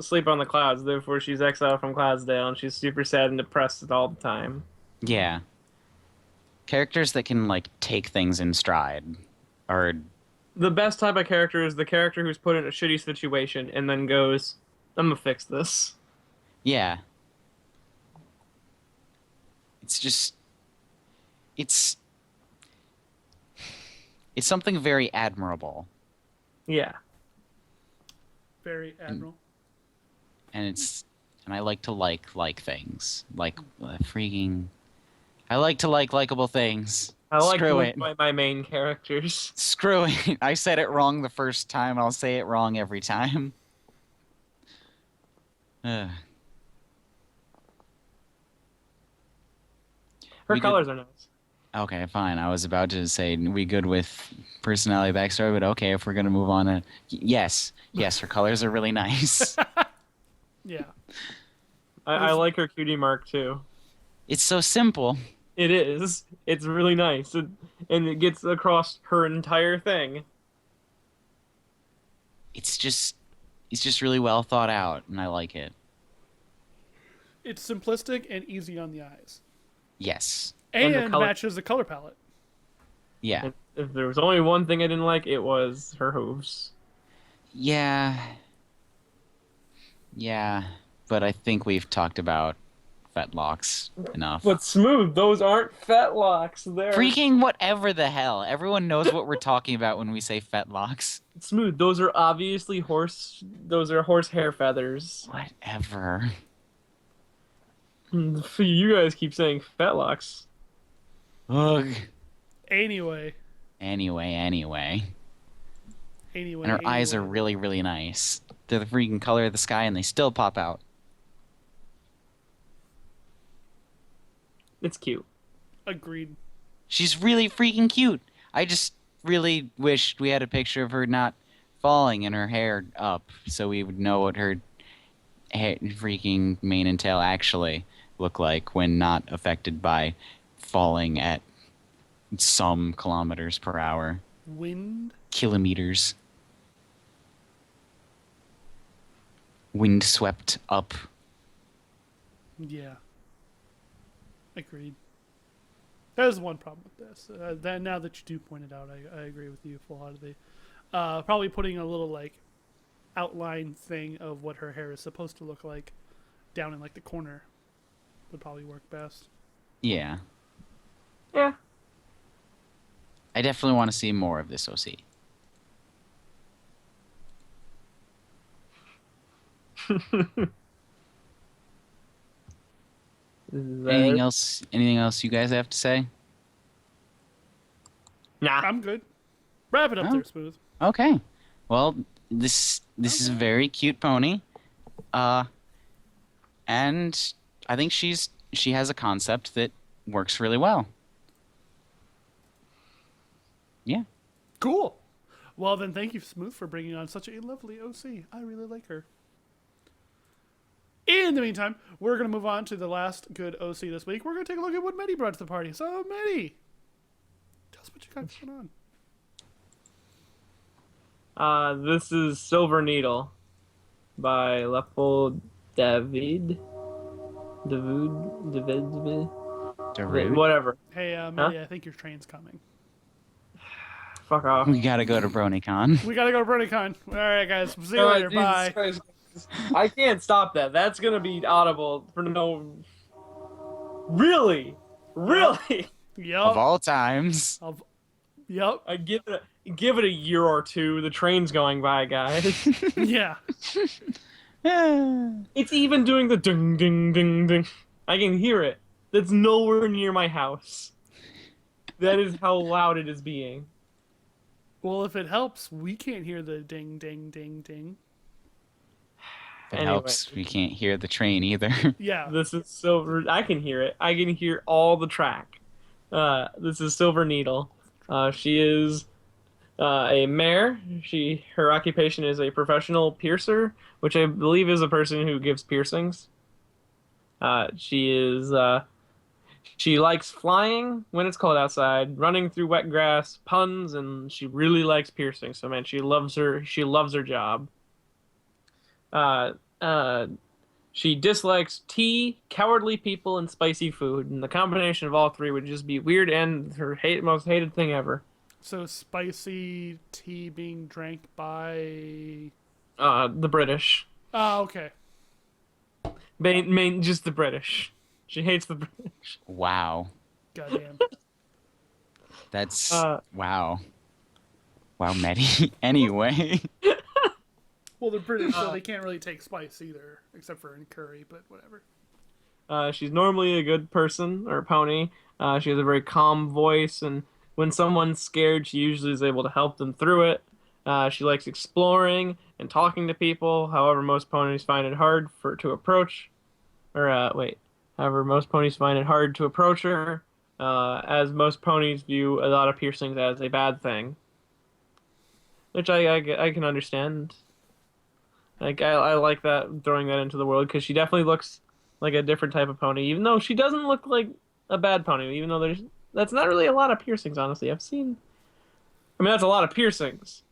S2: sleep on the clouds, therefore she's exiled from Cloudsdale and she's super sad and depressed all the time.
S3: Yeah. Characters that can like take things in stride are
S2: The best type of character is the character who's put in a shitty situation and then goes, I'm gonna fix this.
S3: Yeah. It's just it's it's something very admirable.
S2: Yeah.
S1: Very
S3: And,
S1: admiral.
S3: and I like to like things. Like freaking I like to like likable things.
S2: I like to
S3: Screw it.
S2: enjoy my main characters.
S3: Screw it. I said it wrong the first time. I'll say it wrong every time. Ugh.
S2: Her
S3: We good?
S2: colors are nice.
S3: Okay, fine. I was about to say we good with personality backstory, but okay, if we're gonna move on to yes, her colors are really nice.
S1: Yeah.
S2: I like her cutie mark too.
S3: It's so simple.
S2: It is. It's really nice. And it gets across her entire thing.
S3: It's just really well thought out, and I like it.
S1: It's simplistic and easy on the eyes.
S3: Yes.
S2: And the
S1: And
S2: color-
S1: matches the color palette.
S3: Yeah.
S2: And if there was only one thing I didn't like, it was her hooves.
S3: Yeah. Yeah. But I think we've talked about fetlocks enough.
S2: But Smooth, those aren't fetlocks. They're
S3: Freaking whatever the hell. Everyone knows what we're talking about when we say fetlocks.
S2: Smooth. Those are obviously horse. Those are horse hair feathers.
S3: Whatever.
S2: You guys keep saying fetlocks.
S3: Ugh.
S1: Anyway.
S3: Anyway.
S1: And
S3: And her eyes are really, really nice. They're the freaking color of the sky and they still pop out.
S2: It's cute.
S1: Agreed.
S3: She's really freaking cute. I just really wished we had a picture of her not falling and her hair up so we would know what her freaking mane and tail actually look like when not affected by falling at some kilometers per hour.
S1: Wind.
S3: Kilometers. Wind swept up.
S1: Yeah. Agreed. That is one problem with this. That now that you do point it out, I agree with you full-heartedly. Probably putting a little like outline thing of what her hair is supposed to look like down in like the corner would probably work best.
S3: Yeah.
S2: Yeah.
S3: I definitely want to see more of this OC. Anything else? Anything else you guys have to say?
S2: Nah.
S1: I'm good. Wrap it up
S3: Oh.
S1: there, Smooth.
S3: Okay. Well, this is a very cute pony. And I think she has a concept that works really well. Yeah.
S1: Cool. Well, then thank you, Smooth, for bringing on such a lovely OC. I really like her. In the meantime, we're going to move on to the last good OC this week. We're going to take a look at what Medi brought to the party. So, Medi, tell us what you got going on.
S2: This is Silver Needle by Leopold David. David.
S3: Darude.
S2: Whatever.
S1: Hey, Medi, I think your train's coming.
S2: Fuck off.
S3: We gotta go to BronyCon.
S1: We got to go to BronyCon. All right, guys. See you
S2: Oh,
S1: later.
S2: Jesus
S1: Bye.
S2: Christ. I can't stop that. That's gonna be audible for no. Really?
S1: Yep.
S3: Of all times.
S1: Yep.
S2: I give it a year or two. The train's going by, guys.
S1: Yeah.
S2: It's even doing the ding ding ding ding. I can hear it. That's nowhere near my house. That is how loud it is being.
S1: Well, if it helps, we can't hear the ding, ding, ding, ding.
S3: If it
S2: Anyway.
S3: helps, we can't hear the train either.
S1: Yeah.
S2: This is Silver. I can hear it. I can hear all the track. This is Silver Needle. She is a mare. Her occupation is a professional piercer, which I believe is a person who gives piercings. She likes flying when it's cold outside, running through wet grass, puns, and she really likes piercing. So man, she loves her job. She dislikes tea, cowardly people, and spicy food, and the combination of all three would just be weird and her most hated thing ever.
S1: So spicy tea being drank by.
S2: The British.
S1: Oh, okay.
S2: Just the British. She hates the British.
S3: Wow.
S1: Goddamn.
S3: That's
S2: Uh,
S3: wow, Medi. Anyway,
S1: Well, they're British, so they can't really take spice either, except for in curry, but whatever.
S2: She's normally a good person or pony. She has a very calm voice, and when someone's scared, she usually is able to help them through it. She likes exploring and talking to people. However, most ponies find it hard to approach. However, most ponies find it hard to approach her, as most ponies view a lot of piercings as a bad thing, which I can understand. Like I like that, throwing that into the world, because she definitely looks like a different type of pony, even though she doesn't look like a bad pony. Even though that's not really a lot of piercings, honestly. I mean, that's a lot of piercings,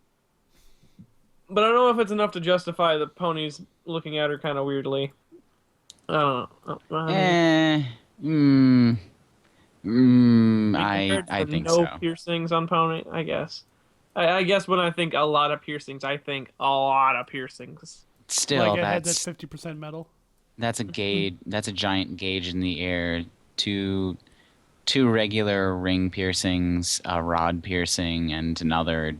S2: but I don't know if it's enough to justify the ponies looking at her kind of weirdly. I don't know. Compared to
S3: I
S2: the
S3: think
S2: no
S3: so.
S2: piercings on pony, I guess. I guess when I think a lot of piercings, I think a lot of piercings.
S3: Still,
S1: Like a head that's
S3: that's
S1: 50% metal.
S3: that's a gauge. That's a giant gauge in the air. Two regular ring piercings, a rod piercing, and another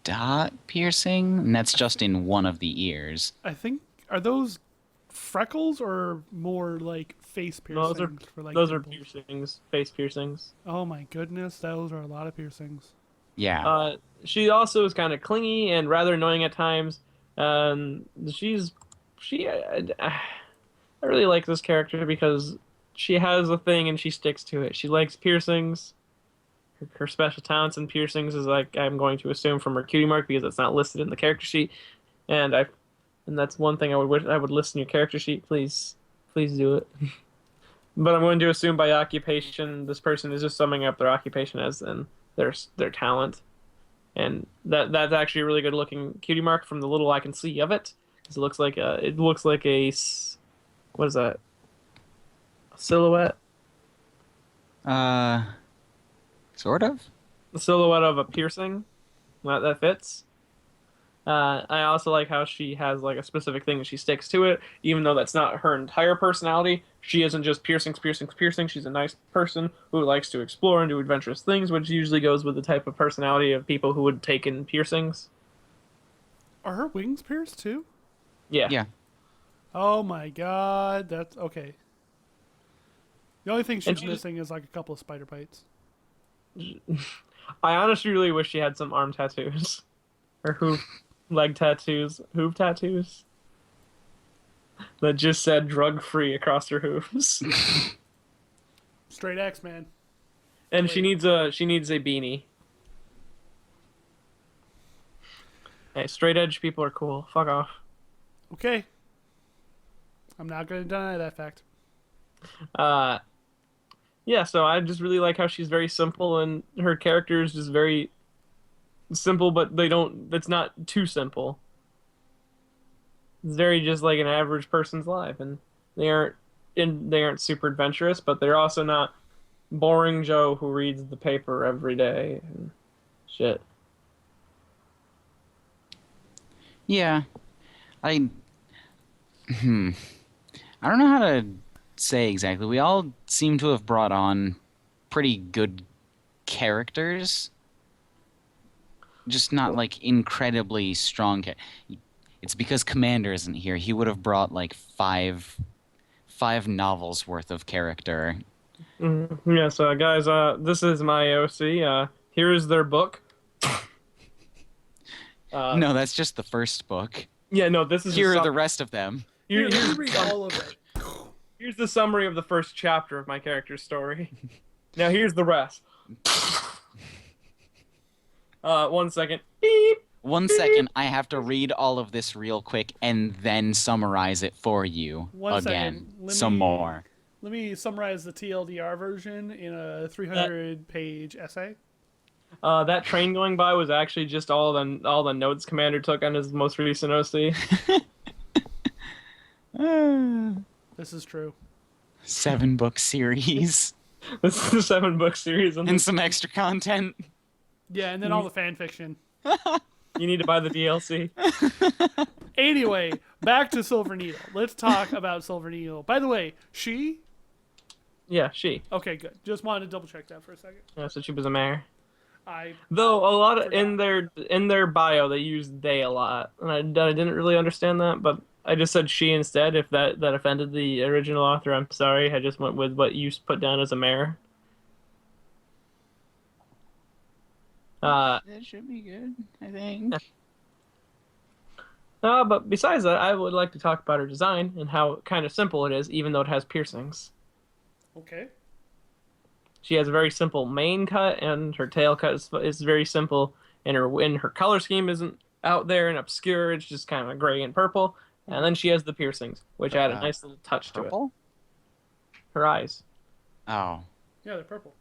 S3: dot piercing, and that's just in one of the ears.
S1: I think, are those freckles or more like face
S2: No,
S1: piercings? For like
S2: those are
S1: dimples?
S2: piercings, face piercings.
S1: Oh my goodness, those are a lot of piercings.
S3: Yeah.
S2: She also is kind of clingy and rather annoying at times. I really like this character because she has a thing and she sticks to it. She likes piercings. Her special talents in piercings is, like, I'm going to assume, from her cutie mark, because it's not listed in the character sheet. And that's one thing I would wish I would list in your character sheet. Please do it. But I'm going to assume by occupation, this person is just summing up their occupation as in their talent, and that's actually a really good looking cutie mark from the little I can see of it, because it looks like what is that? A silhouette?
S3: Sort of.
S2: The silhouette of a piercing that fits. I also like how she has, like, a specific thing and she sticks to it, even though that's not her entire personality. She isn't just piercings. She's a nice person who likes to explore and do adventurous things, which usually goes with the type of personality of people who would take in piercings.
S1: Are her wings pierced too?
S2: Yeah.
S3: Yeah.
S1: Oh my god, that's okay. The only thing
S2: And
S1: she's missing is like a couple of spider bites.
S2: I honestly really wish she had some arm tattoos. Or hoof tattoos that just said drug-free across her hooves.
S1: Straight X, man.
S2: And she needs a beanie. Hey, straight edge people are cool. Fuck off.
S1: Okay. I'm not going to deny that fact.
S2: Yeah, so I just really like how she's very simple, and her character is just very simple, but it's not too simple. It's very just like an average person's life, and they aren't super adventurous, but they're also not boring Joe who reads the paper every day and shit.
S3: Yeah. I don't know how to say exactly. We all seem to have brought on pretty good characters. Just not, like, incredibly strong. It's because Commander isn't here. He would have brought, like, five novels worth of character.
S2: Yeah, so guys, this is my OC. Here is their book.
S3: No, that's just the first book.
S2: Yeah, no, this is
S3: Here are the rest of them.
S1: Here, let me read all of it.
S2: Here's the summary of the first chapter of my character's story. Now here's the rest. 1 second. Beep.
S3: 1 second, I have to read all of this real quick and then summarize it for you again. Some more.
S1: Let me summarize the TLDR version in a 300-page essay.
S2: That train going by was actually just all the notes Commander took on his most recent OC.
S1: This is true.
S3: 7-book series.
S2: This is a 7-book series,
S3: And some extra content.
S1: Yeah, and then all the fan fiction.
S2: You need to buy the DLC.
S1: Anyway, back to Silver Needle. Let's talk about Silver Needle. By the way, she.
S2: Yeah, she.
S1: Okay, good. Just wanted to double check that for a second.
S2: Yeah, so she was a mare.
S1: I
S2: Though a lot of
S1: forgot.
S2: in their bio they use they a lot, and I didn't really understand that, but I just said she instead. If that offended the original author, I'm sorry. I just went with what you put down as a mare.
S3: That should be good, I think.
S2: But besides that, I would like to talk about her design and how kind of simple it is, even though it has piercings.
S1: Okay.
S2: She has a very simple mane cut, and her tail cut is very simple. And her color scheme isn't out there and obscure. It's just kind of gray and purple. And then she has the piercings, which add a nice little touch to it.
S3: Purple?
S2: Her eyes.
S3: Oh.
S1: Yeah, they're purple.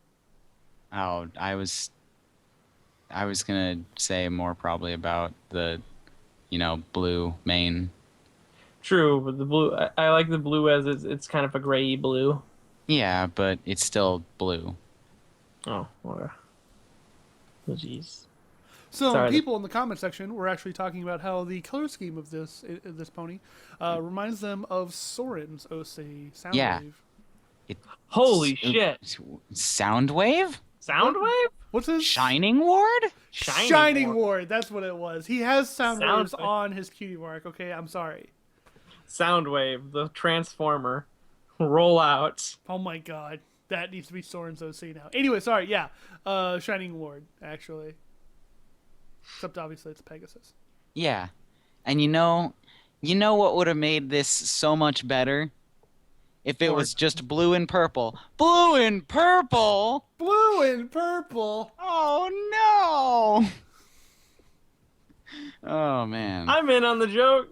S3: Oh, I was gonna say more probably about the, blue mane.
S2: True, but the blue. I like the blue as it's kind of a gray blue.
S3: Yeah, but it's still blue.
S2: Oh, or. Oh, jeez.
S1: So
S2: Sorry.
S1: people in the comment section were actually talking about how the color scheme of this pony reminds them of Soren's OC Soundwave.
S3: Yeah.
S2: Holy shit!
S3: Soundwave?
S2: Soundwave?
S1: What's his?
S3: Shining Ward?
S1: Shining Ward. That's what it was. He has Soundwaves
S2: Soundwave.
S1: on his cutie mark. Okay, I'm sorry.
S2: Soundwave, the Transformer. Roll out.
S1: Oh my god. That needs to be Soren's OC now. Anyway, sorry, yeah. Shining Ward, actually. Except obviously it's Pegasus.
S3: Yeah. And you know what would have made this so much better? If it was just blue and purple. Blue and purple?
S1: Blue and purple!
S3: Oh no! Oh man.
S2: I'm in on the joke.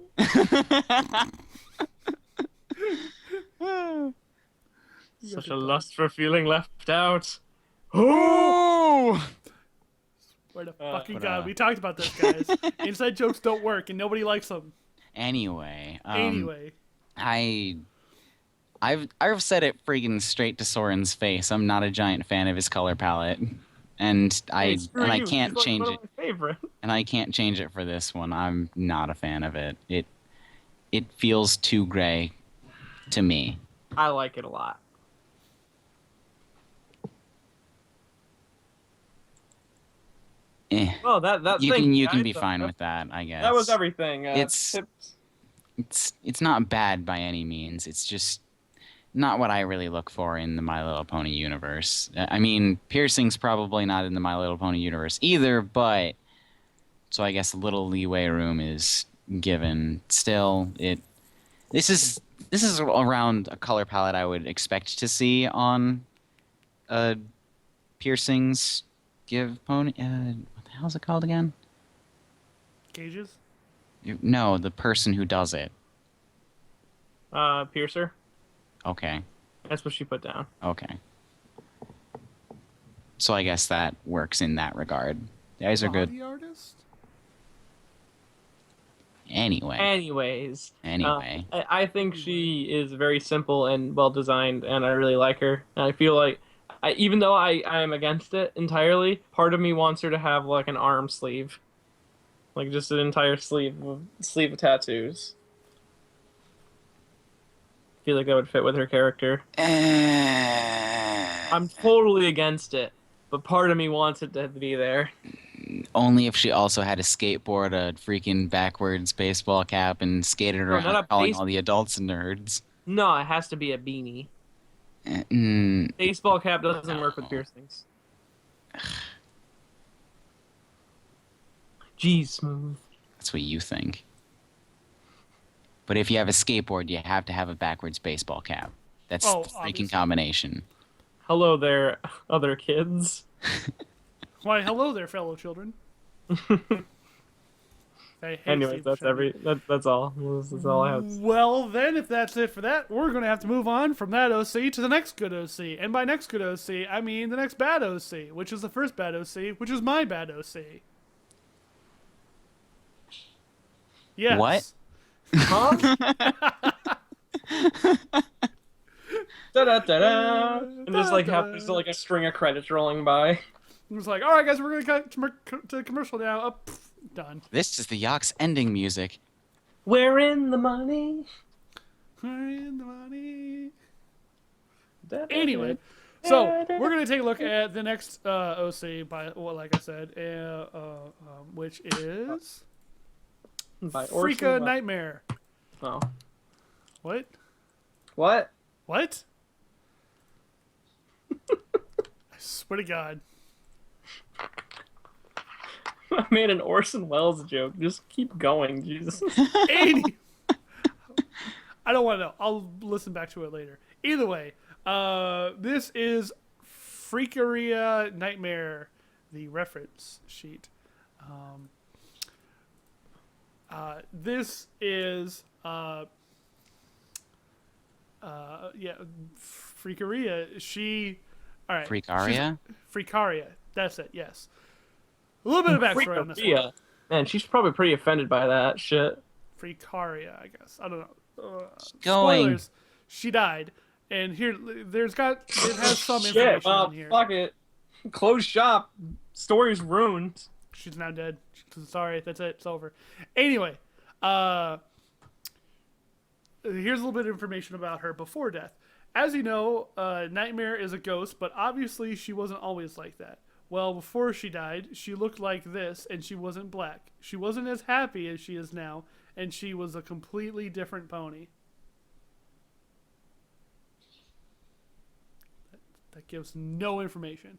S2: Such a lust for feeling left out.
S3: Oh!
S1: Swear to fucking
S3: but,
S1: god, we talked about this, guys. Inside jokes don't work, and nobody likes them.
S3: Anyway.
S1: Anyway.
S3: I've said it freaking straight to Soren's face. I'm not a giant fan of his color palette. And I can't change it.
S2: Favorite.
S3: And I can't change it for this one. I'm not a fan of it. It feels too gray to me.
S2: I like it a lot. Oh,
S3: You can be fine with that, I guess.
S2: That was everything.
S3: It's not bad by any means. It's just not what I really look for in the My Little Pony universe. I mean, piercing's probably not in the My Little Pony universe either, but so I guess a little leeway room is given. Still, this is around a color palette I would expect to see on piercings. Give pony. What the hell is it called again?
S1: Gauges?
S3: No, the person who does it.
S2: Piercer.
S3: Okay.
S2: That's what she put down.
S3: Okay. So I guess that works in that regard. The eyes are good.
S1: Body artist?
S2: Anyways.
S3: Anyway.
S2: I think she is very simple and well designed, and I really like her. And I feel like, even though I am against it entirely, part of me wants her to have like an arm sleeve. Like just an entire sleeve of tattoos. I feel like that would fit with her character. I'm totally against it, but part of me wants it to be there.
S3: Only if she also had a skateboard, a freaking backwards baseball cap, and skated around calling all the adults nerds.
S2: No, it has to be a beanie. Baseball cap doesn't work with piercings. Geez, Smooth.
S3: That's what you think. But if you have a skateboard, you have to have a backwards baseball cap. That's the freaking
S1: obviously.
S3: combination.
S2: Hello there, other kids.
S1: Why, hello there, fellow children.
S2: Anyways, that's all. That's all I have.
S1: Well, then, if that's it for that, we're going to have to move on from that OC to the next good OC. And by next good OC, I mean the next bad OC, which is the first bad OC, which is my bad OC. Yes.
S3: What?
S2: Huh? Da-da-da-da. And there's there's like a string of credits rolling by.
S1: It was like, all right, guys, we're going to cut to commercial now. Done.
S3: This is the Yox ending music.
S2: We're in the money.
S1: We're in the money. Anyway, so we're gonna take a look at the next OC by, well, like I said, which is
S2: By
S1: Freaka
S2: Orson
S1: Nightmare.
S2: Oh.
S1: What?
S2: What?
S1: What? I swear to God.
S2: I made an Orson Welles joke. Just keep going, Jesus.
S1: 80. I don't want to know. I'll listen back to it later. Either way, this is Freakeria Nightmare, the reference sheet. This is Freakeria. All right. Freakaria. That's it. Yes. A little bit of backstory on this one.
S2: Man, she's probably pretty offended by that shit.
S1: Freakaria, I guess. I don't know.
S3: Going.
S1: Spoilers. She died, and it has some
S2: Shit,
S1: information
S2: well,
S1: on here.
S2: fuck it. Close shop. Story's ruined.
S1: She's now dead. Sorry, that's it. It's over. Anyway, here's a little bit of information about her before death. As you know, Nightmare is a ghost, but obviously she wasn't always like that. Well, before she died, she looked like this, and she wasn't black. She wasn't as happy as she is now, and she was a completely different pony. That gives no information.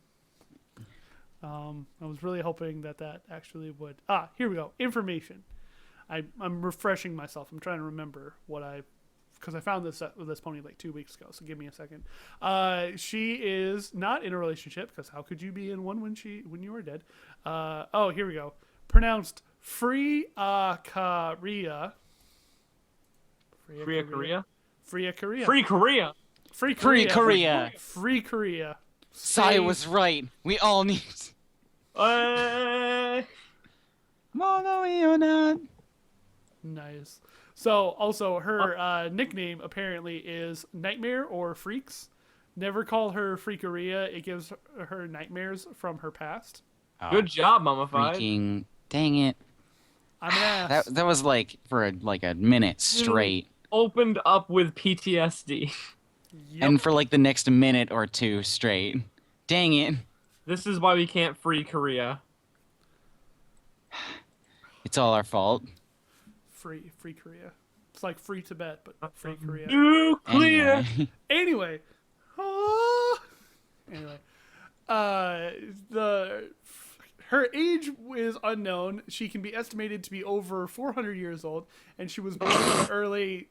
S1: I was really hoping that actually would... here we go. Information. I'm refreshing myself. I'm trying to remember because I found this pony like 2 weeks ago, so give me a second. She is not in a relationship, because how could you be in one when you were dead? Here we go. Pronounced Freakaria.
S2: Free Korea?
S1: Free Korea.
S2: Free Korea.
S1: Free
S3: Free
S1: Korea.
S3: Korea.
S1: Free Korea.
S3: Sai was right. We all need.
S1: Nice. So, also, her nickname apparently is Nightmare or Freaks. Never call her Freakaria. It gives her nightmares from her past.
S2: Good job, Mummified.
S3: Freaking dang it!
S1: I'm an ass.
S3: That was like for a minute straight.
S2: Opened up with PTSD.
S1: Yep.
S3: And for like the next minute or two straight. Dang it!
S2: This is why we can't free Korea.
S3: It's all our fault.
S1: Free Korea. It's like free Tibet, but free Korea.
S2: Nuclear.
S3: Anyway.
S1: Anyway, her age is unknown. She can be estimated to be over 400 years old, and she was born in the early.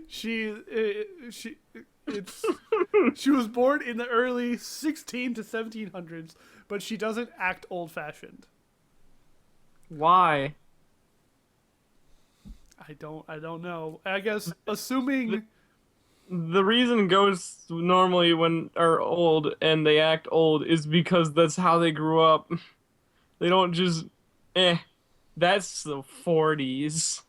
S1: She was born in the early 16 to 1700s, but she doesn't act old-fashioned.
S2: Why?
S1: I don't know. I guess assuming
S2: The reason ghosts normally are old and they act old is because that's how they grew up. They don't just that's the 40s.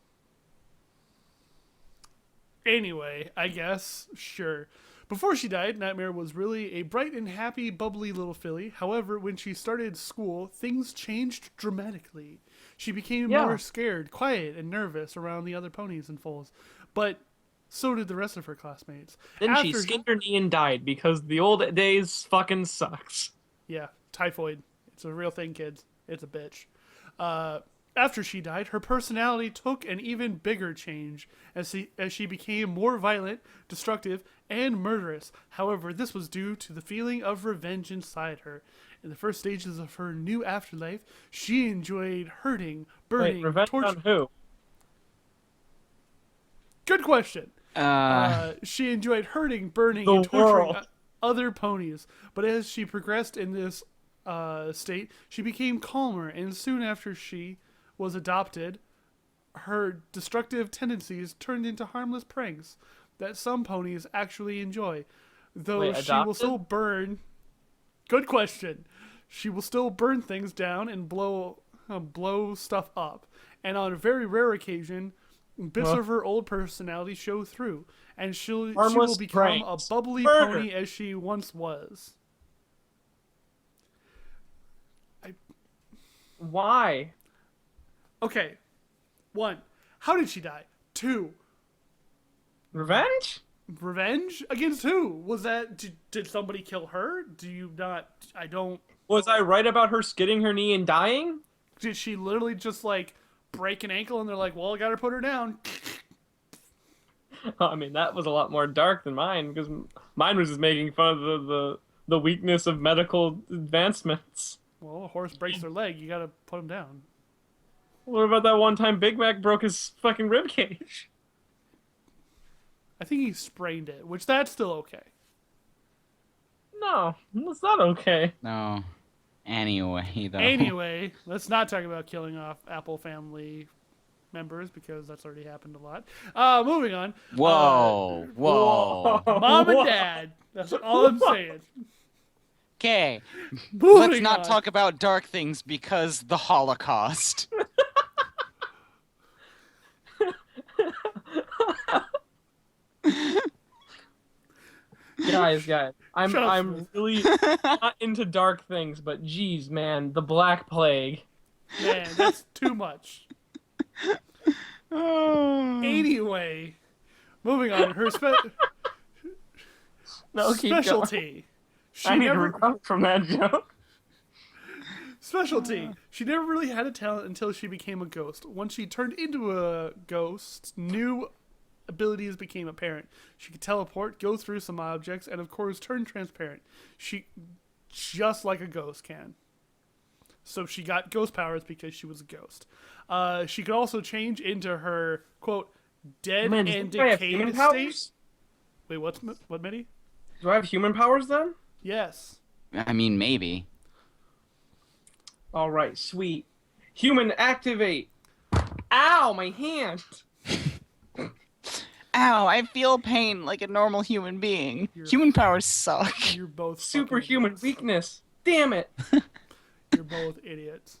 S1: Anyway, I guess, sure. Before she died, Nightmare was really a bright and happy, bubbly little filly. However, when she started school, things changed dramatically. She became more scared, quiet, and nervous around the other ponies and foals. But so did the rest of her classmates.
S2: Then she skinned her knee and died because the old days fucking sucks.
S1: Yeah, typhoid. It's a real thing, kids. It's a bitch. After she died, her personality took an even bigger change as she became more violent, destructive, and murderous. However, this was due to the feeling of revenge inside her. In the first stages of her new afterlife, she enjoyed hurting, burning,
S2: revenge
S1: torturing.
S2: on who?
S1: Good question. She enjoyed hurting, burning,
S2: The
S1: and torturing
S2: world.
S1: other ponies. But as she progressed in this state, she became calmer, and soon after she was adopted, her destructive tendencies turned into harmless pranks that some ponies actually enjoy. Though she will still burn. Good question. She will still burn things down and blow stuff up. And on a very rare occasion, bits of her old personality show through, and she will become a bubbly pony as she once was.
S2: Why?
S1: Okay. 1. How did she die? 2.
S2: Revenge?
S1: Revenge against who? Was that did somebody kill her? Do you not? I don't.
S2: Was I right about her skidding her knee and dying?
S1: Did she literally just like break an ankle and they're like, well, I gotta put her down?
S2: I mean, that was a lot more dark than mine, because mine was just making fun of the weakness of medical advancements.
S1: Well, a horse breaks their leg, you gotta put him down.
S2: What about that one time Big Mac broke his fucking rib cage?
S1: I think he sprained it, which that's still okay.
S2: No, that's not okay.
S3: No. Anyway, though.
S1: Anyway, let's not talk about killing off Apple family members because that's already happened a lot. Moving on.
S3: Whoa. Whoa.
S1: Mom and Dad. That's all I'm saying.
S3: Okay.
S1: Moving
S3: Let's not
S1: on.
S3: talk about dark things because the Holocaust.
S2: Guys,
S1: Shut up,
S2: I'm
S1: Smith.
S2: really not into dark things, but geez, man, the Black Plague.
S1: Man, that's too much. Anyway, moving on. Her
S2: No, keep going.
S1: specialty. She
S2: I need to
S1: never
S2: recover from that joke.
S1: specialty. She never really had a talent until she became a ghost. Once she turned into a ghost, new abilities became apparent. She could teleport, go through some objects, and of course turn transparent. She just like a ghost can. So she got ghost powers because she was a ghost. She could also change into her quote dead
S2: Man,
S1: and
S2: do I have
S1: decayed
S2: human
S1: state.
S2: powers?
S1: Wait, what, Mitty?
S2: Do I have human powers then?
S1: Yes.
S3: I mean, maybe.
S2: All right, sweet. Human activate. Ow, my hand.
S3: Ow, I feel pain like a normal human being. Human powers suck.
S1: You're both fucking
S2: Superhuman
S1: idiots.
S2: weakness. Damn it.
S1: You're both idiots.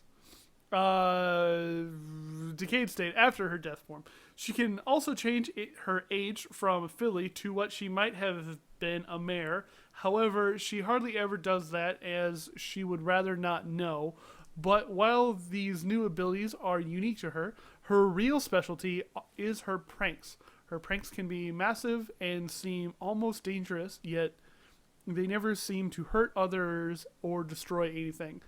S1: Decayed state after her death form. She can also change her age from filly to what she might have been a mare. However, she hardly ever does that as she would rather not know. But while these new abilities are unique to her, her real specialty is her pranks. Her pranks can be massive and seem almost dangerous, yet they never seem to hurt others or destroy anything.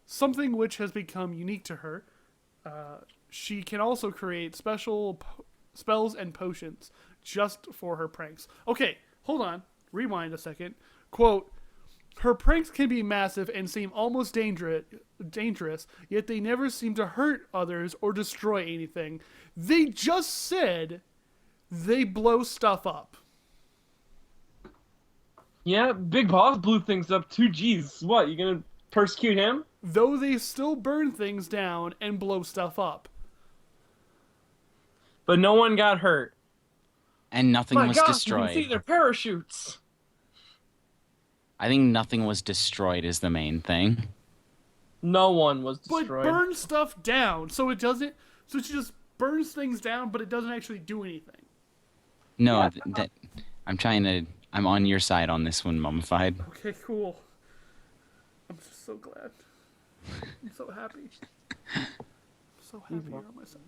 S1: Something which has become unique to her. She can also create special spells and potions just for her pranks. Okay, hold on. Rewind a second. Quote, her pranks can be massive and seem almost dangerous, yet they never seem to hurt others or destroy anything. They just said they blow stuff up.
S2: Yeah, Big Boss blew things up too. Jeez, what, you gonna persecute him?
S1: Though they still burn things down and blow stuff up.
S2: But no one got hurt.
S3: And nothing
S2: My
S3: was
S2: God,
S3: destroyed.
S2: you can see their parachutes.
S3: I think nothing was destroyed is the main thing.
S2: No one was
S1: But
S2: destroyed.
S1: burn stuff down, so it doesn't. So she just burns things down, but it doesn't actually do anything.
S3: No,
S2: Yeah.
S3: I'm on your side on this one, Mummified.
S1: Okay, cool. I'm just so glad. I'm so happy. I'm so happy you're on my side.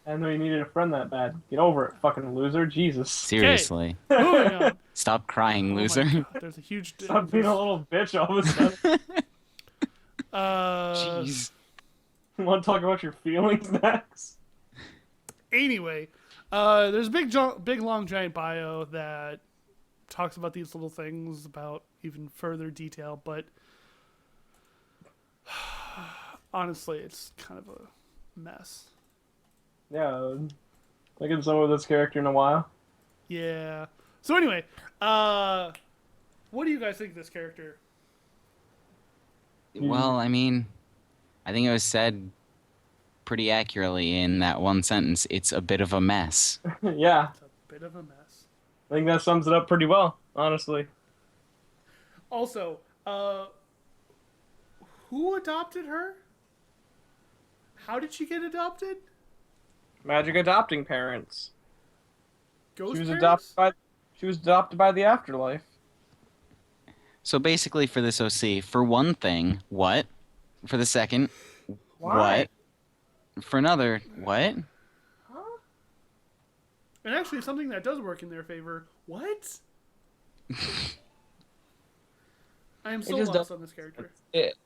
S2: I know you needed a friend that bad. Get over it, fucking loser. Jesus.
S3: Seriously.
S1: Moving on.
S3: Stop crying,
S1: Oh my
S3: loser.
S1: God, there's a huge.
S2: Stop being a little bitch all of a sudden.
S3: Jeez.
S2: You want to talk about your feelings next?
S1: Anyway, there's a big long giant bio that talks about these little things about even further detail, but honestly, it's kind of a mess.
S2: Yeah. I can sum with this character in a while.
S1: Yeah. So anyway, what do you guys think of this character?
S3: Well, I mean, I think it was said pretty accurately in that one sentence. It's a bit of a mess.
S2: Yeah.
S1: It's a bit of a mess.
S2: I think that sums it up pretty well, honestly.
S1: Also, who adopted her? How did she get adopted?
S2: Magic adopting parents.
S1: Ghost
S2: She was
S1: parents?
S2: adopted by the afterlife.
S3: So basically, for this OC, for one thing, what? For the second,
S2: Why?
S3: what? for another, what?
S2: Huh?
S1: And actually, something that does work in their favor. What? I am so
S2: just
S1: lost
S2: does.
S1: on this character.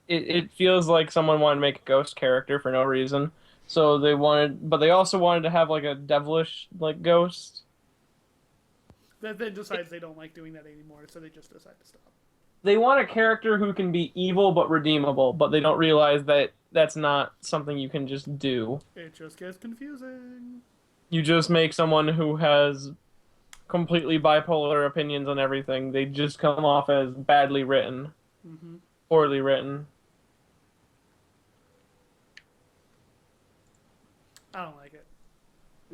S2: It feels like someone wanted to make a ghost character for no reason. So they wanted, but they also wanted to have like a devilish like ghost.
S1: That then decides they don't like doing that anymore, so they just decide to stop.
S2: They want a character who can be evil but redeemable, but they don't realize that that's not something you can just do.
S1: It just gets confusing.
S2: You just make someone who has completely bipolar opinions on everything. They just come off as badly written,
S1: Mm-hmm.
S2: poorly written.
S1: I don't like it.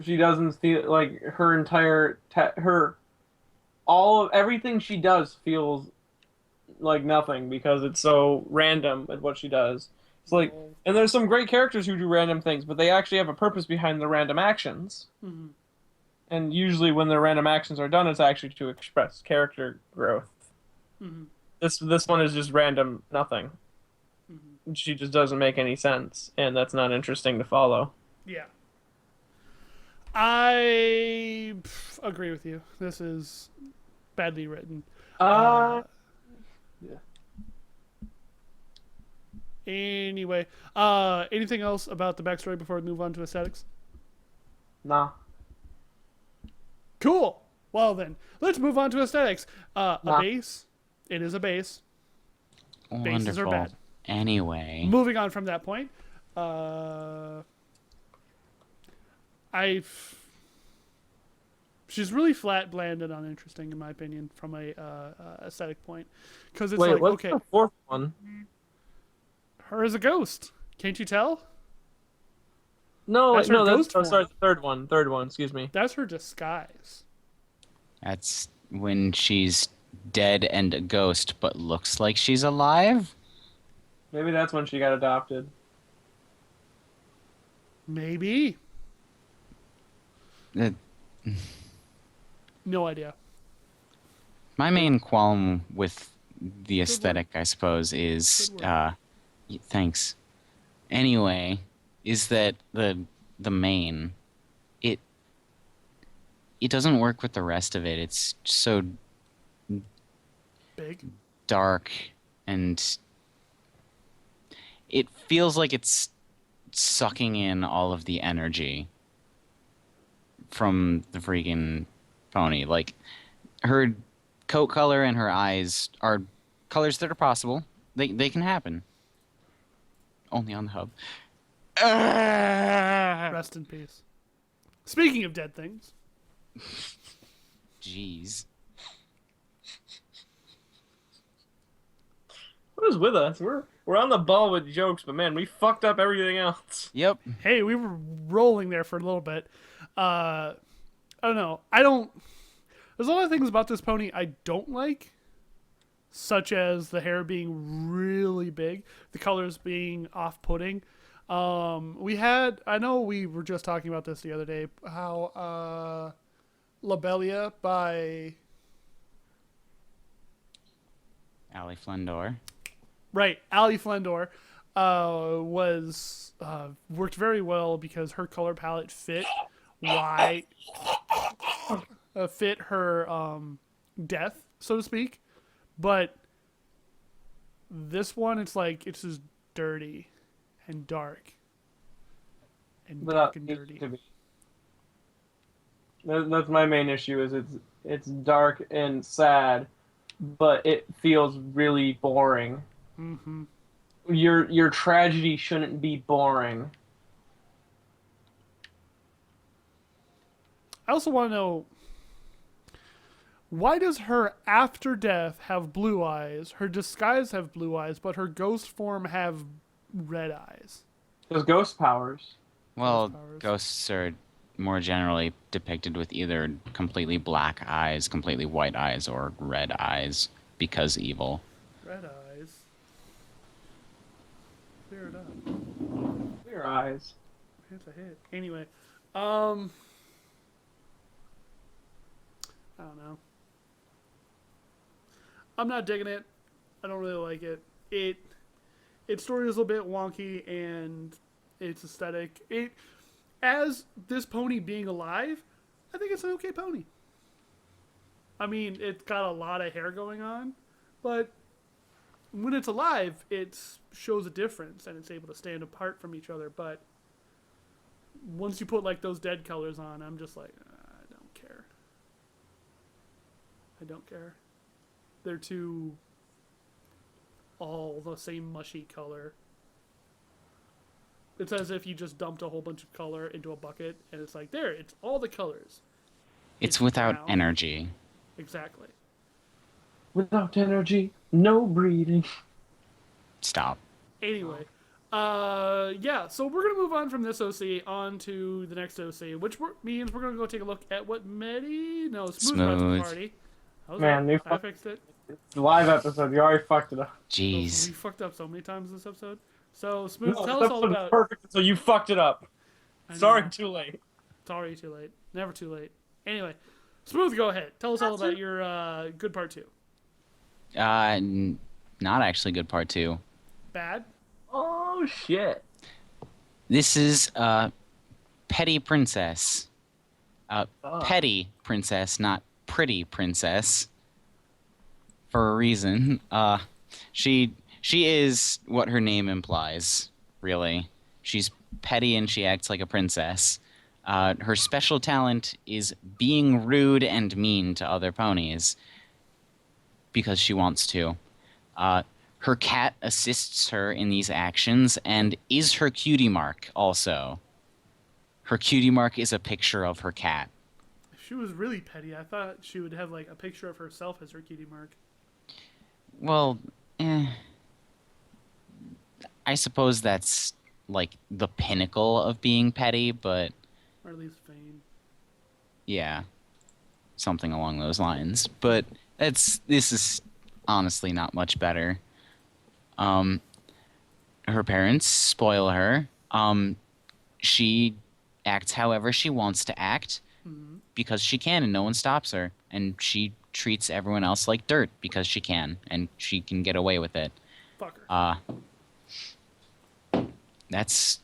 S2: She doesn't feel like her entire her all of everything she does feels like nothing because it's so random at what she does. It's like,
S1: No.
S2: and there's some great characters who do random things, but they actually have a purpose behind the random actions.
S1: Mm-hmm.
S2: And usually, when the random actions are done, it's actually to express character growth.
S1: Mm-hmm.
S2: This one is just random nothing.
S1: Mm-hmm.
S2: She just doesn't make any sense, and that's not interesting to follow.
S1: Yeah. I agree with you. This is badly written.
S2: Yeah.
S1: Anyway, anything else about the backstory before we move on to aesthetics?
S2: Nah.
S1: Cool. Well then, let's move on to aesthetics. A
S2: Nah.
S1: base. It is a base. Bases
S3: Wonderful.
S1: are bad.
S3: Anyway,
S1: Moving on from that point, she's really flat, bland, and uninteresting in my opinion from a aesthetic point, because it's
S2: Wait,
S1: like
S2: what's
S1: okay,
S2: the fourth one?
S1: her is a ghost. Can't you tell?
S2: No,
S1: That's
S2: wait,
S1: her
S2: no, that's
S1: ghost form.
S2: sorry, the third one. Third one, excuse me.
S1: That's her disguise.
S3: that's when she's dead and a ghost, but looks like she's alive.
S2: Maybe that's when she got adopted.
S1: Maybe.
S3: Uh,
S1: No idea.
S3: My main qualm with the
S1: work.
S3: aesthetic, I suppose, is
S1: Good work.
S3: thanks. Anyway, is that the main it it doesn't work with the rest of it. It's so
S1: Big.
S3: dark and it feels like it's sucking in all of the energy from the freaking pony. Like her coat color and her eyes are colors that are possible. They can happen. Only on the hub.
S1: Rest in peace. Speaking of dead things,
S3: Jeez.
S2: What is with us? We're on the ball with jokes, but man, we fucked up everything else.
S3: Yep.
S1: hey, we were rolling there for a little bit. I don't know. There's a lot of things about this pony I don't like, such as the hair being really big, the colors being off-putting. I know we were just talking about this the other day, how Lobelia by
S3: Ali Flendor.
S1: Right, Ali Flendor was worked very well because her color palette fit fit her death, so to speak. But this one, it's like it's just dirty and dark and dark and dirty.
S2: That's my main issue. Is it's dark and sad, but it feels really boring.
S1: Mm-hmm.
S2: Your tragedy shouldn't be boring.
S1: I also want to know, why does her after death have blue eyes, her disguise have blue eyes, but her ghost form have red eyes?
S2: There's ghost powers.
S3: Well,
S1: powers.
S3: ghosts are more generally depicted with either completely black eyes, completely white eyes, or red eyes because evil.
S1: Red eyes. Clear it up.
S2: Clear eyes.
S1: That's a hit. Anyway, I don't know. I'm not digging it. I don't really like it. Its story is a little bit wonky, and its aesthetic. As this pony being alive, I think it's an okay pony. I mean, it's got a lot of hair going on, but when it's alive, it shows a difference and it's able to stand apart from each other. But once you put like those dead colors on, I'm just like, I don't care. I don't care. They're too all the same mushy color. It's as if you just dumped a whole bunch of color into a bucket and it's like, there, it's all the colors.
S3: It's without
S1: brown.
S3: energy.
S1: Exactly.
S2: Without energy, no breathing.
S3: Stop.
S1: Anyway, yeah, so we're going to move on from this OC on to the next OC, which means we're going to go take a look at what Smooth brought to the party.
S2: Man,
S1: I fixed it.
S2: It's a live episode. You already fucked it up.
S3: Jeez.
S1: We fucked up so many times this episode. So, Smooth,
S2: No,
S1: tell
S2: this
S1: us all
S2: episode is
S1: about...
S2: perfect, so you fucked it up.
S1: I know.
S2: Sorry, too late.
S1: Sorry, too late. Never too late. Anyway, Smooth, go ahead. Tell us all about your good part 2.
S3: Not actually good part 2.
S1: Bad?
S2: Oh, shit.
S3: This is Petty Princess. Petty Princess, not Pretty Princess. For a reason. She is what her name implies, really. She's petty and she acts like a princess. Her special talent is being rude and mean to other ponies because she wants to. Her cat assists her in these actions and is her cutie mark also. Her cutie mark is a picture of her cat.
S1: If she was really petty, I thought she would have like a picture of herself as her cutie mark.
S3: Well, I suppose that's like the pinnacle of being petty, but
S1: Or at least vain.
S3: yeah, something along those lines. But this is honestly not much better. Her parents spoil her. She acts however she wants to act because she can and no one stops her. And she treats everyone else like dirt because she can and she can get away with it.
S1: Fuck her.
S3: That's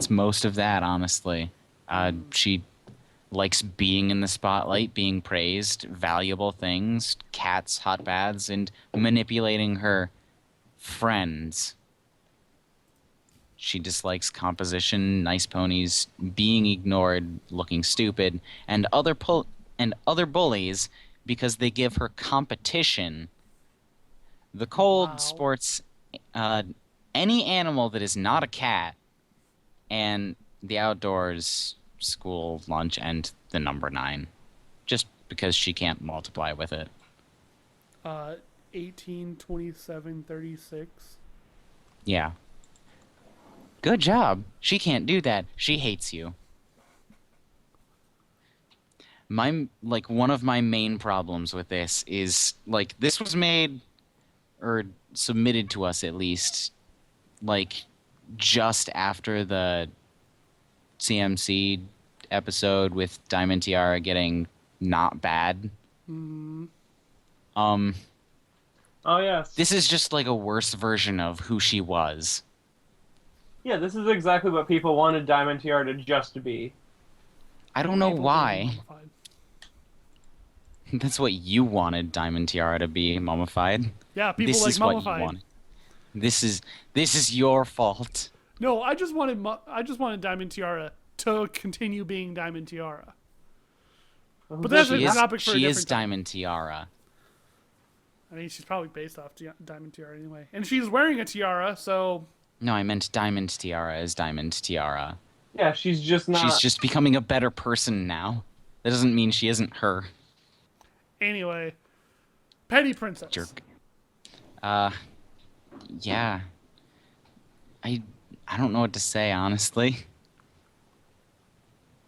S3: most of that, honestly. She likes being in the spotlight, being praised, valuable things, cats, hot baths, and manipulating her friends. She dislikes composition, nice ponies, being ignored, looking stupid, and other bullies because they give her competition. The cold
S1: Wow.
S3: sports any animal that is not a cat, and the outdoors, school, lunch, and the number 9. Just because she can't multiply with it.
S1: 18, 27, 36.
S3: Yeah. Good job. She can't do that. She hates you. One of my main problems with this is, this was made, or submitted to us at least, just after the CMC episode with Diamond Tiara getting not bad.
S2: Oh, yes.
S3: This is just a worse version of who she was.
S2: Yeah, this is exactly what people wanted Diamond Tiara to just be.
S3: I don't know
S1: People
S3: why.
S1: being mummified.
S3: That's what you wanted Diamond Tiara to be, mummified.
S1: Yeah, people
S3: This
S1: like
S3: is what you
S1: mummified.
S3: wanted. This is your fault.
S1: No, I just wanted Diamond Tiara to continue being Diamond Tiara. But that's a topic for a
S3: She
S1: different
S3: is
S1: time.
S3: Diamond Tiara.
S1: I mean, she's probably based off Diamond Tiara anyway, and she's wearing a tiara, so.
S3: No, I meant Diamond Tiara as Diamond Tiara.
S2: Yeah, she's just not.
S3: She's just becoming a better person now. That doesn't mean she isn't her.
S1: Anyway, Petty Princess.
S3: Jerk. Yeah. I don't know what to say, honestly.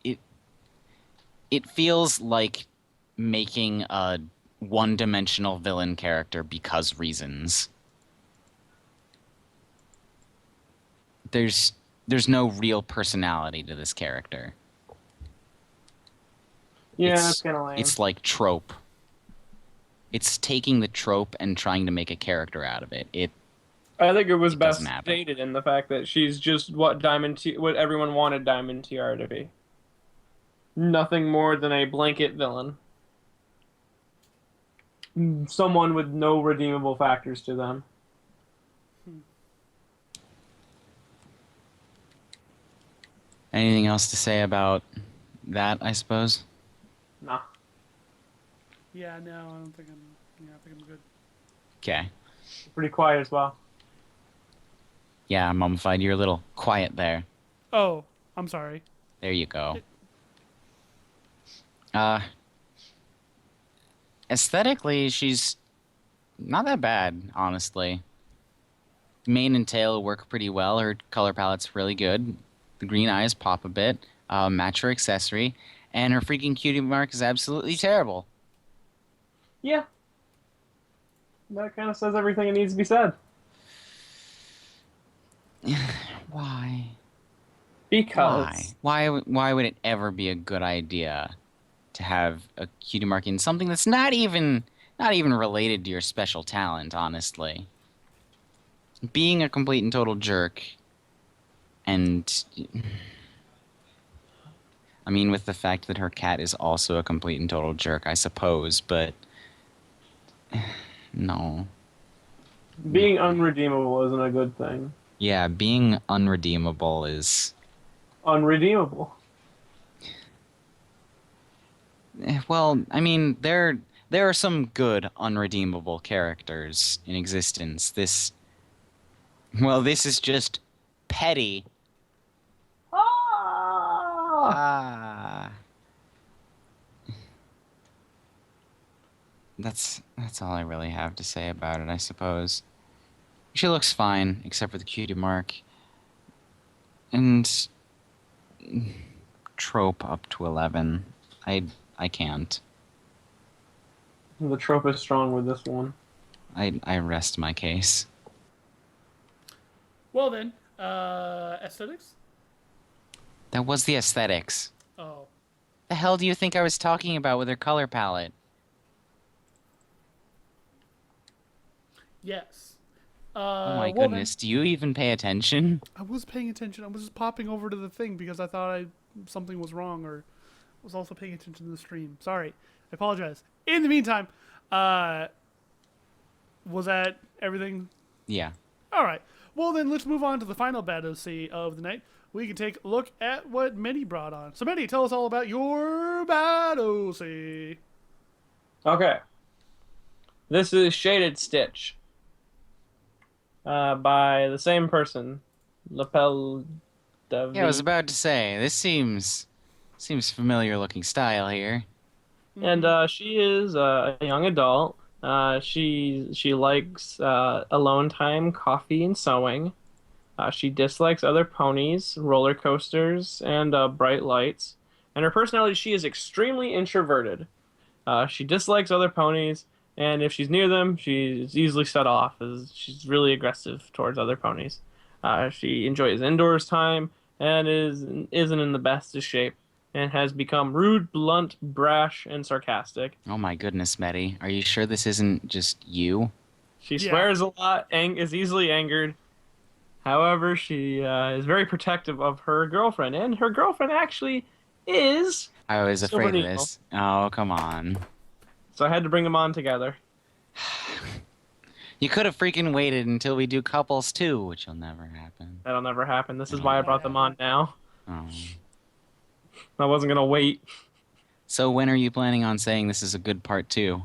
S3: It feels like making a one-dimensional villain character because reasons. There's no real personality to this character.
S2: Yeah,
S3: It's-
S2: that's kind of lame.
S3: It's like trope. It's taking the trope and trying to make a character out of it.
S2: I think it was
S3: It doesn't
S2: best
S3: happen.
S2: stated in the fact that she's just what everyone wanted Diamond Tiara to be. Nothing more than a blanket villain. Someone with no redeemable factors to them.
S3: Anything else to say about that, I suppose?
S2: Nah.
S1: Yeah, no, I don't think I'm. Yeah, I think I'm good.
S3: Okay.
S2: Pretty quiet as well.
S3: Yeah, Mummified, you're a little quiet there.
S1: Oh, I'm sorry.
S3: There you go. Uh, aesthetically, she's not that bad, honestly. Mane and tail work pretty well. Her color palette's really good. The green eyes pop a bit. Match her accessory. And her freaking cutie mark is absolutely terrible.
S2: Yeah. That kind of says everything it needs to be said.
S3: Why?
S2: Because.
S3: Why would it ever be a good idea to have a cutie mark in something that's not even related to your special talent, honestly? Being a complete and total jerk, and I mean, with the fact that her cat is also a complete and total jerk, I suppose, but no.
S2: Being unredeemable isn't a good thing.
S3: Yeah, being unredeemable is...
S2: Unredeemable.
S3: Well, I mean, there are some good unredeemable characters in existence. This is just petty.
S2: Ah!
S3: Ah. That's all I really have to say about it, I suppose. She looks fine, except for the cutie mark. And trope up to 11. I can't.
S2: The trope is strong with this one.
S3: I rest my case.
S1: Well then, aesthetics.
S3: That was the aesthetics.
S1: Oh,
S3: The hell do you think I was talking about with her color palette?
S1: yes.
S3: Oh my
S1: well
S3: goodness, do you even pay attention?
S1: Then, I was paying attention. I was just popping over to the thing because I thought something was wrong, or was also paying attention to the stream. Sorry, I apologize. In the meantime, was that everything?
S3: Yeah.
S1: All right. Well, then let's move on to the final battle of the night. We can take a look at what Medi brought on. So, Medi, tell us all about your battle C.
S2: Okay. This is Shaded Stitch. By the same person. Lapel David.
S3: Yeah, I was about to say, this seems familiar looking style here.
S2: And she is a young adult. She likes alone time, coffee, and sewing. She dislikes other ponies, roller coasters, and bright lights. And her personality, she is extremely introverted. She dislikes other ponies, and if she's near them, she's easily set off, as she's really aggressive towards other ponies. She enjoys indoors time and isn't in the best of shape, and has become rude, blunt, brash, and sarcastic.
S3: Oh my goodness, Medi. Are you sure this isn't just you?
S2: She
S1: Yeah.
S2: swears a lot, is easily angered. However, she is very protective of her girlfriend, and her girlfriend actually is.
S3: I was
S2: Silver
S3: afraid of
S2: Needle.
S3: this. Oh, come on.
S2: So I had to bring them on together.
S3: You could have freaking waited until we do couples too, which will never happen.
S2: That'll never happen. This is why I brought them on now.
S3: Oh.
S2: I wasn't gonna wait.
S3: So when are you planning on saying this is a good part two?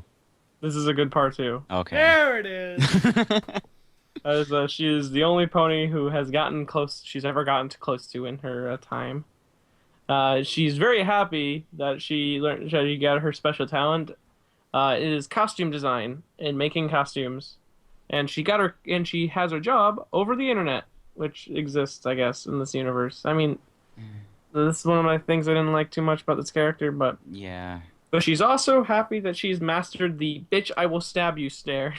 S2: This is a good part too.
S3: Okay.
S1: There it is.
S2: As she is the only pony who has gotten close. She's ever gotten close to in her time. She's very happy that she learned that she got her special talent. It is costume design and making costumes, and she has her job over the internet, which exists, I guess, in this universe. I mean, this is one of my things I didn't like too much about this character, but
S3: Yeah.
S2: she's also happy that she's mastered the "bitch, I will stab you" stare,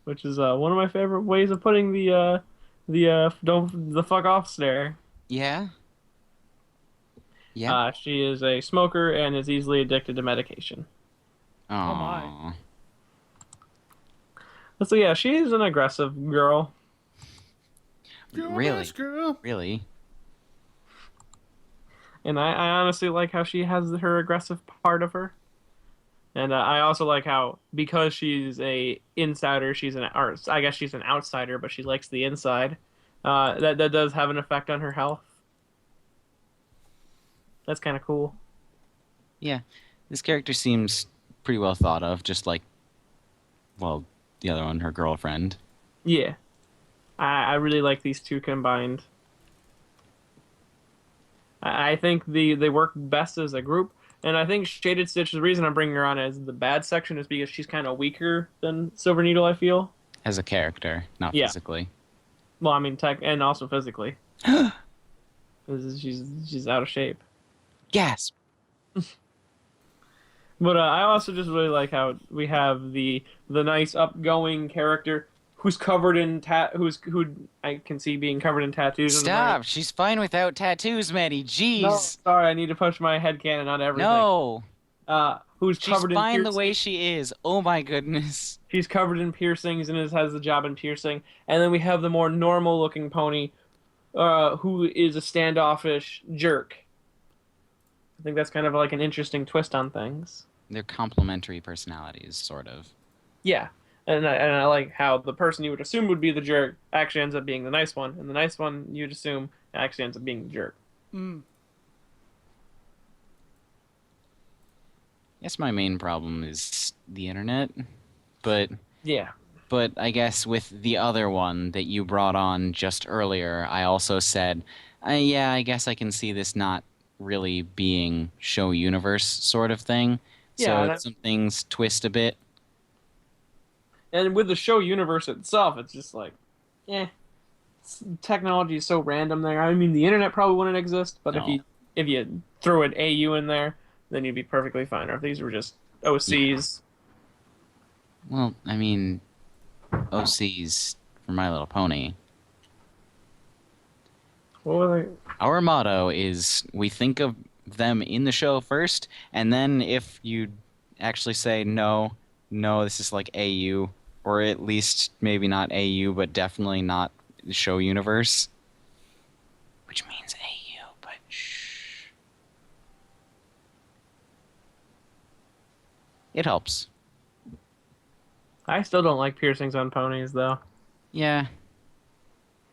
S2: which is one of my favorite ways of putting the don't the fuck off stare.
S3: Yeah. Yeah.
S2: She is a smoker and is easily addicted to medication.
S1: my.
S2: So yeah, she's an aggressive girl.
S1: Girl,
S3: Really?
S1: boss, girl.
S3: Really?
S2: And I honestly like how she has her aggressive part of her. And I also like how, because she's a insider, or I guess she's an outsider, but she likes the inside. That does have an effect on her health. That's kind of cool.
S3: Yeah. This character seems pretty well thought of, just like, well, the other one, her girlfriend.
S2: Yeah, I really like these two combined. I think they work best as a group. And I think Shaded Stitch, the reason I'm bringing her on as the bad section is because she's kind of weaker than Silver Needle, I feel.
S3: As a character, not
S2: Yeah.
S3: physically.
S2: Well, I mean, tech and also physically. She's out of shape.
S3: Gasp!
S2: But I also just really like how we have the nice upgoing character who's covered in who I can see being covered in tattoos.
S3: Stop! She's fine without tattoos, Maddie. Jeez!
S2: No, sorry, I need to push my headcanon on everything.
S3: No!
S2: Who's
S3: She's
S2: covered in
S3: fine
S2: piercings.
S3: the way she is. Oh my goodness.
S2: She's covered in piercings and has the job in piercing. And then we have the more normal looking pony, who is a standoffish jerk. I think that's kind of like an interesting twist on things.
S3: They're complementary personalities, sort of.
S2: Yeah. And I like how the person you would assume would be the jerk actually ends up being the nice one, and the nice one you'd assume actually ends up being the jerk.
S1: Mm.
S3: Guess my main problem is the internet, but
S2: Yeah.
S3: I guess with the other one that you brought on just earlier, I also said, yeah, I guess I can see this not really being show universe sort of thing.
S2: Yeah,
S3: So some things twist a bit.
S2: And with the show universe itself, it's just like, technology is so random there. I mean, the internet probably wouldn't exist, but
S3: No.
S2: if you threw an AU in there, then you'd be perfectly fine. Or if these were just OCs.
S3: Well, I mean, OCs for My Little Pony.
S2: What were they?
S3: Our motto is we think of them in the show first, and then if you actually say no, this is like AU, or at least maybe not AU, but definitely not the show universe, which means AU, but shh. It helps.
S2: I still don't like piercings on ponies, though.
S3: Yeah.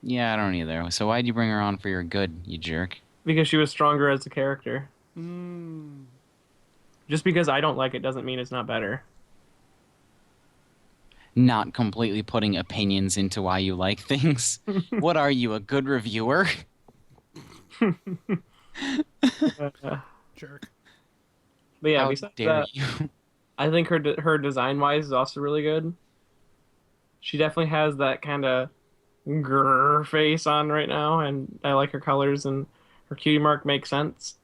S3: Yeah, I don't either. So why'd you bring her on for your good, you jerk?
S2: Because she was stronger as a character.
S1: Mm.
S2: Just because I don't like it doesn't mean it's not better.
S3: Not completely putting opinions into why you like things. What are you, a good reviewer?
S1: Jerk.
S2: But yeah,
S3: How
S2: besides
S3: dare
S2: that,
S3: you?
S2: I think her design wise is also really good. She definitely has that kind of grrr face on right now, and I like her colors, and her cutie mark makes sense.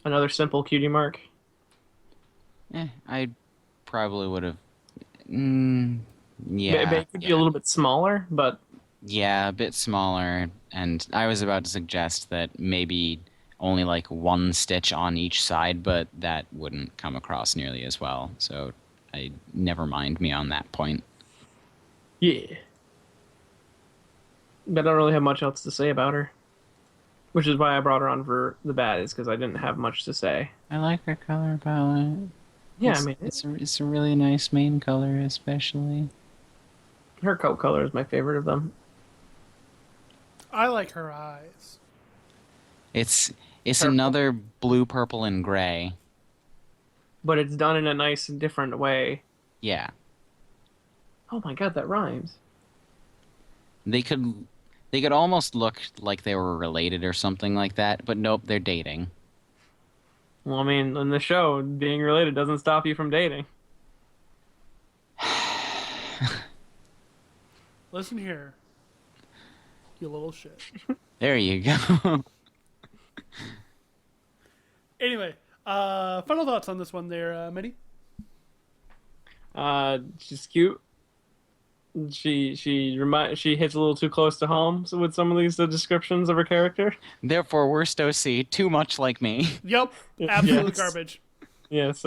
S2: Another simple cutie mark.
S3: I probably would have. Yeah.
S2: It could be a little bit smaller, but
S3: Yeah, a bit smaller. And I was about to suggest that maybe only like one stitch on each side, but that wouldn't come across nearly as well. So never mind me on that point.
S2: yeah. But I don't really have much else to say about her. Which is why I brought her on for the bad, is because I didn't have much to say.
S3: I like her color palette.
S2: Yeah,
S3: It's,
S2: I mean,
S3: it's a really nice main color, especially.
S2: her coat color is my favorite of them.
S1: I like her eyes.
S3: It's
S2: Purple.
S3: another blue, purple, and gray.
S2: But it's done in a nice, different way.
S3: Yeah.
S2: Oh my god, that rhymes.
S3: They could almost look like they were related or something like that, but nope, they're dating.
S2: Well, I mean, in the show, being related doesn't stop you from dating.
S1: Listen here, you little shit.
S3: There you go.
S1: Anyway, final thoughts on this one there, Mitty?
S2: She's cute. She hits a little too close to home with some of these descriptions of her character.
S3: Therefore, worst OC, too much like me.
S1: Yep, absolute
S2: Yes.
S1: garbage.
S2: Yes,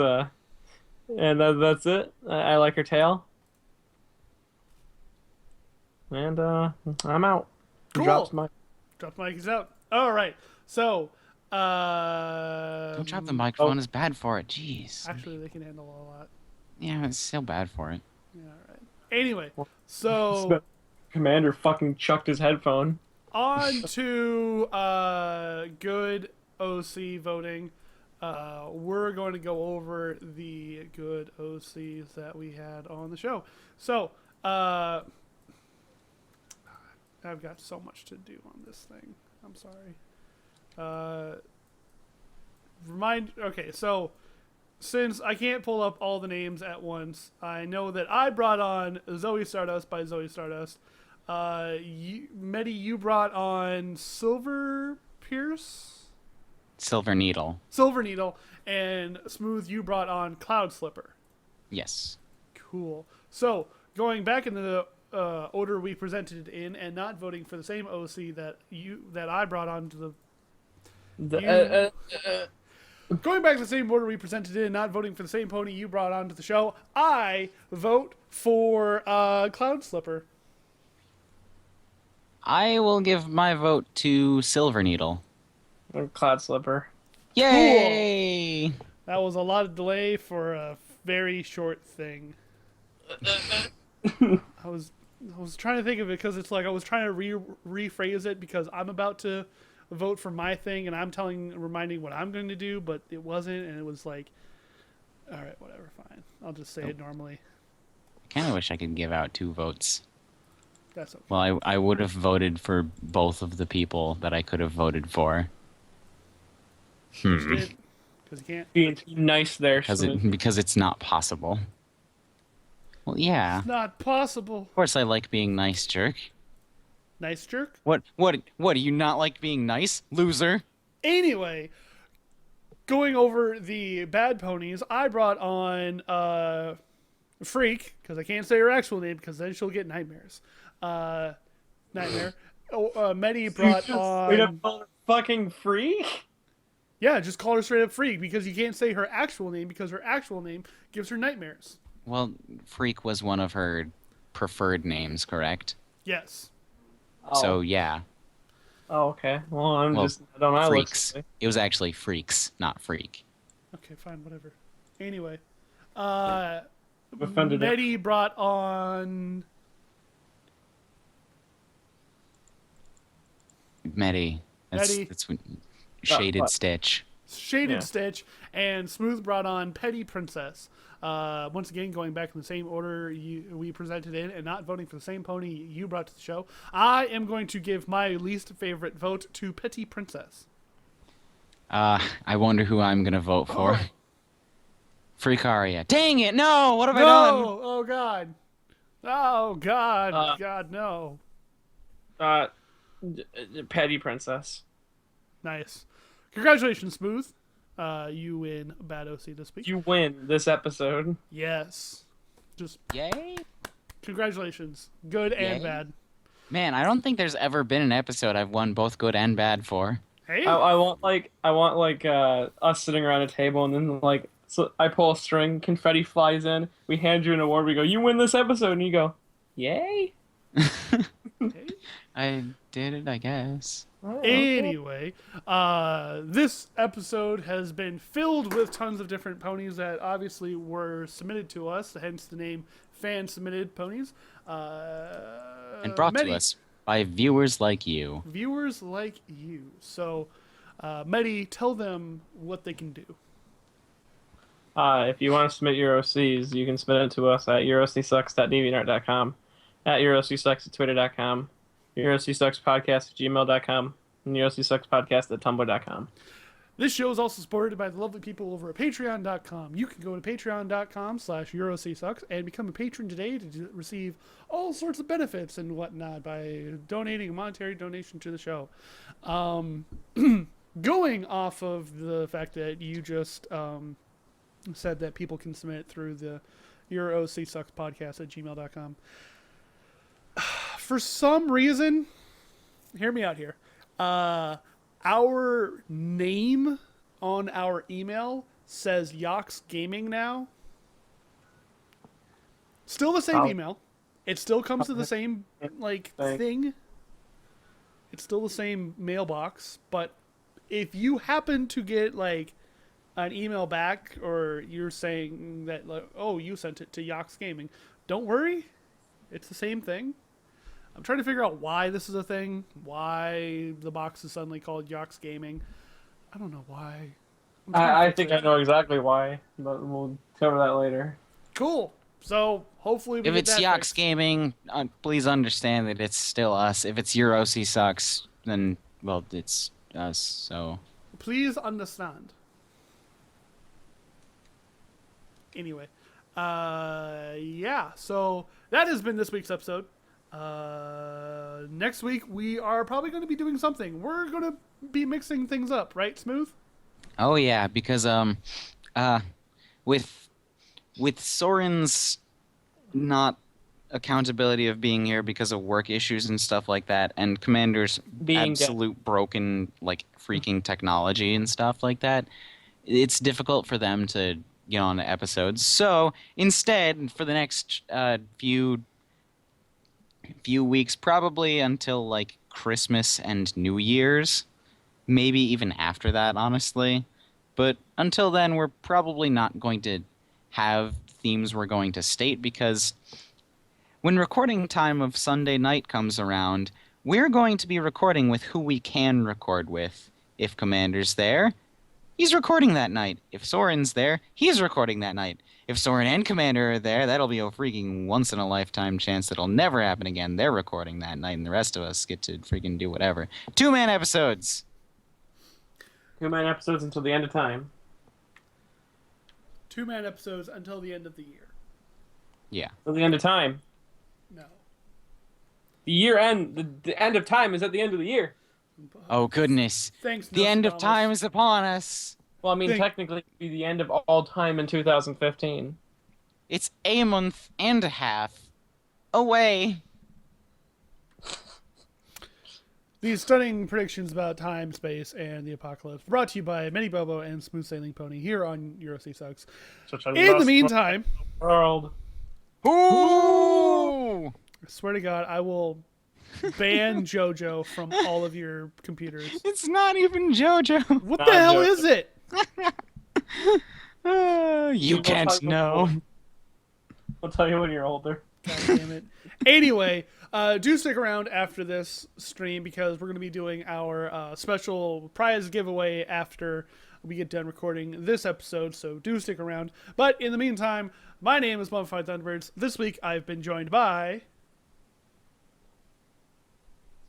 S2: And that's it. I like her tail. And I'm out.
S1: Cool.
S2: Drops my.
S1: Drop the mic is out. All right. So,
S3: Don't drop the microphone. It's bad for it. Jeez.
S1: actually, they can handle a lot.
S3: Yeah, it's still bad for it.
S1: Yeah, all right. Anyway, so
S2: Commander fucking chucked his headphone.
S1: on to good OC voting. We're going to go over the good OCs that we had on the show. So, I've got so much to do on this thing. I'm sorry. Okay, so since I can't pull up all the names at once, I know that I brought on Zoe Stardust by Zoe Stardust. Medi, you brought on Silver Pierce?
S3: Silver Needle.
S1: Silver Needle. And Smooth, you brought on Cloud Slipper.
S3: Yes.
S1: Cool. So, going back in the order we presented it in, and not voting for the same OC that I brought on to going back to the same order we presented it in, not voting for the same pony you brought onto the show, I vote for Cloud Slipper.
S3: I will give my vote to Silver Needle.
S2: Cloud Slipper.
S3: Yay!
S1: That was a lot of delay for a very short thing. I was trying to think of it because it's like I was trying to rephrase it because I'm about to vote for my thing and I'm reminding what I'm going to do, but it wasn't, and it was like, all right, whatever, fine. I'll just say it normally.
S3: I kind of wish I could give out 2 votes.
S1: That's okay.
S3: Well, I would have voted for both of the people that I could have voted for.
S1: Because you can't.
S2: Being nice there,
S3: Because it's not possible. Well, yeah.
S1: It's not possible.
S3: Of course I like being nice, jerk.
S1: Nice jerk?
S3: What, do you not like being nice, loser?
S1: Anyway, going over the bad ponies, I brought on Freak, because I can't say her actual name because then she'll get nightmares. Nightmare. Medi brought on...
S2: fucking Freak?
S1: Yeah, just call her straight up Freak because you can't say her actual name because her actual name gives her nightmares.
S3: Well, Freak was one of her preferred names, correct?
S1: Yes.
S2: Oh.
S3: So, yeah.
S2: Oh, okay. Well, I don't know.
S3: Freaks. It was actually Freaks, not Freak.
S1: Okay, fine, whatever. Anyway.
S2: Offended
S1: Medi brought on...
S3: Medi. That's Shaded Stitch.
S1: Shaded Stitch, and Smooth brought on Petty Princess. Once again, going back in the same order we presented in and not voting for the same pony you brought to the show, I am going to give my least favorite vote to Petty Princess.
S3: I wonder who I'm going to vote for. Freakaria. Dang it, no! What have I done?
S1: Oh, God. Oh, God. God, no.
S2: Petty Princess.
S1: Nice. Congratulations, Smooth. You win Bad OC this week.
S2: You win this episode.
S1: Yes. Just
S3: Yay.
S1: Congratulations. Good and
S3: Yay.
S1: bad.
S3: Man, I don't think there's ever been an episode I've won both good and bad for.
S1: Hey.
S2: I want us sitting around a table and then so I pull a string, confetti flies in, we hand you an award, we go, you win this episode, and you go, yay?
S1: Hey.
S3: I did it, I guess.
S1: Anyway, this episode has been filled with tons of different ponies that obviously were submitted to us, hence the name Fansubmited Ponies.
S3: And brought to us by viewers like you.
S1: Viewers like you. So, Medi, tell them what they can do.
S2: If you want to submit your OCs, you can submit it to us at eurocsucks.deviantart.com, at eurocsucks@twitter.com, eurocsuckspodcast@gmail.com, and eurocsuckspodcast@tumblr.com.
S1: This show is also supported by the lovely people over at patreon.com. You can go to patreon.com/EuroCSucks and become a patron today to receive all sorts of benefits and whatnot by donating a monetary donation to the show. Going off of the fact that you just said that people can submit through the EuroCSucksPodcast@gmail.com. For some reason, hear me out here. Our name on our email says Yox Gaming now. Still the same
S2: I'll-
S1: email. It still comes to the same like
S2: Thanks.
S1: thing. It's still the same mailbox, but if you happen to get like an email back or you're saying that like, oh, you sent it to Yox Gaming, don't worry. It's the same thing. I'm trying to figure out why this is a thing, why the box is suddenly called Yox Gaming. I don't know why. I'm trying to
S2: I
S1: filter
S2: think
S1: it
S2: I
S1: out.
S2: know exactly why, but we'll cover that later.
S1: Cool. So hopefully we
S3: If
S1: get
S3: it's
S1: that
S3: Yox
S1: fixed.
S3: Gaming, please understand that it's still us. If it's your OC sucks, then well, it's us. So
S1: Please understand. Anyway, yeah. So that has been this week's episode. Next week we are probably going to be doing something. We're going to be mixing things up, right, Smooth?
S3: oh yeah, because with Soren's not accountability of being here because of work issues and stuff like that, and Commander's
S2: Being
S3: absolute broken like freaking technology and stuff like that, it's difficult for them to get on the episodes. So instead, for the next few weeks, probably until like Christmas and New Year's, maybe even after that, honestly. But until then, we're probably not going to have themes we're going to state because when recording time of Sunday night comes around, we're going to be recording with who we can record with. If Commander's there, he's recording that night. If Soren's there, he's recording that night. If Soren and Commander are there, that'll be a freaking once-in-a-lifetime chance that'll never happen again. They're recording that night, and the rest of us get to freaking do whatever. 2-man episodes!
S2: 2-man episodes until the end of time.
S1: 2-man episodes until the end of the year.
S3: Yeah.
S2: Till the end of time.
S1: No.
S2: The year end. The end of time is at the end of the year.
S3: Oh, goodness.
S1: Thanks.
S3: The end of
S1: Nostradamus.
S3: time is upon us.
S2: Well, I mean,
S1: Think-
S2: technically, it'd be the end of all time in 2015.
S3: It's a month and a half away.
S1: These stunning predictions about time, space, and the apocalypse brought to you by Many Bobo and Smooth Sailing Pony here on Euroc Sucks. In the meantime,
S2: world.
S3: Ooh!
S1: I swear to God, I will ban JoJo from all of your computers.
S3: It's not even JoJo.
S1: What
S2: Not
S1: the hell
S2: JoJo.
S1: is it?
S3: You
S2: will
S3: can't
S2: talk
S3: know.
S2: before. I'll tell you when you're older.
S1: God damn it. Anyway, do stick around after this stream because we're going to be doing our special prize giveaway after we get done recording this episode, so do stick around. But in the meantime, my name is Mummified Thunderbirds. This week I've been joined by...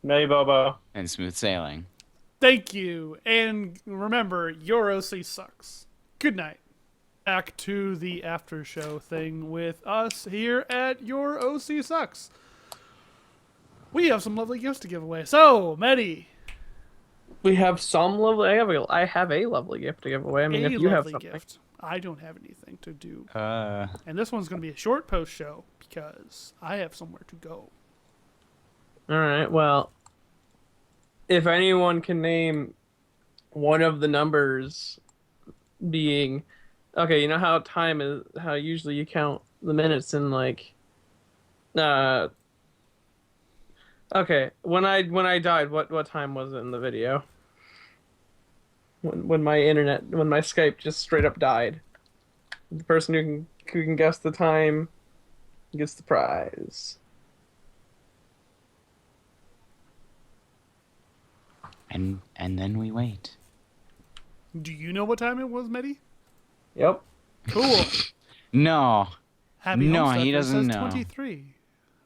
S2: May Bobo.
S3: And smooth sailing.
S1: Thank you. And remember, your OC sucks. Good night. Back to the after show thing with us here at Your OC Sucks. We have some lovely gifts to give away. So, Medi,
S2: We have some lovely. I have a lovely gift to give away. I mean,
S1: a
S2: if you have
S1: lovely
S2: something.
S1: gift. I don't have anything to do.
S3: Uh,
S1: And this one's going to be a short post show because I have somewhere to go.
S2: All right. Well, if anyone can name one of the numbers being, okay, you know how time is, how usually you count the minutes in like, okay, when I died, what time was it in the video? When my Skype just straight up died. The person who can guess the time gets the prize.
S3: and then we wait.
S1: Do you know what time it was, Medi?
S2: Yep.
S1: Cool.
S3: No.
S1: Happy
S3: No,
S1: Homestead
S3: he doesn't
S1: says
S3: know.
S1: 23.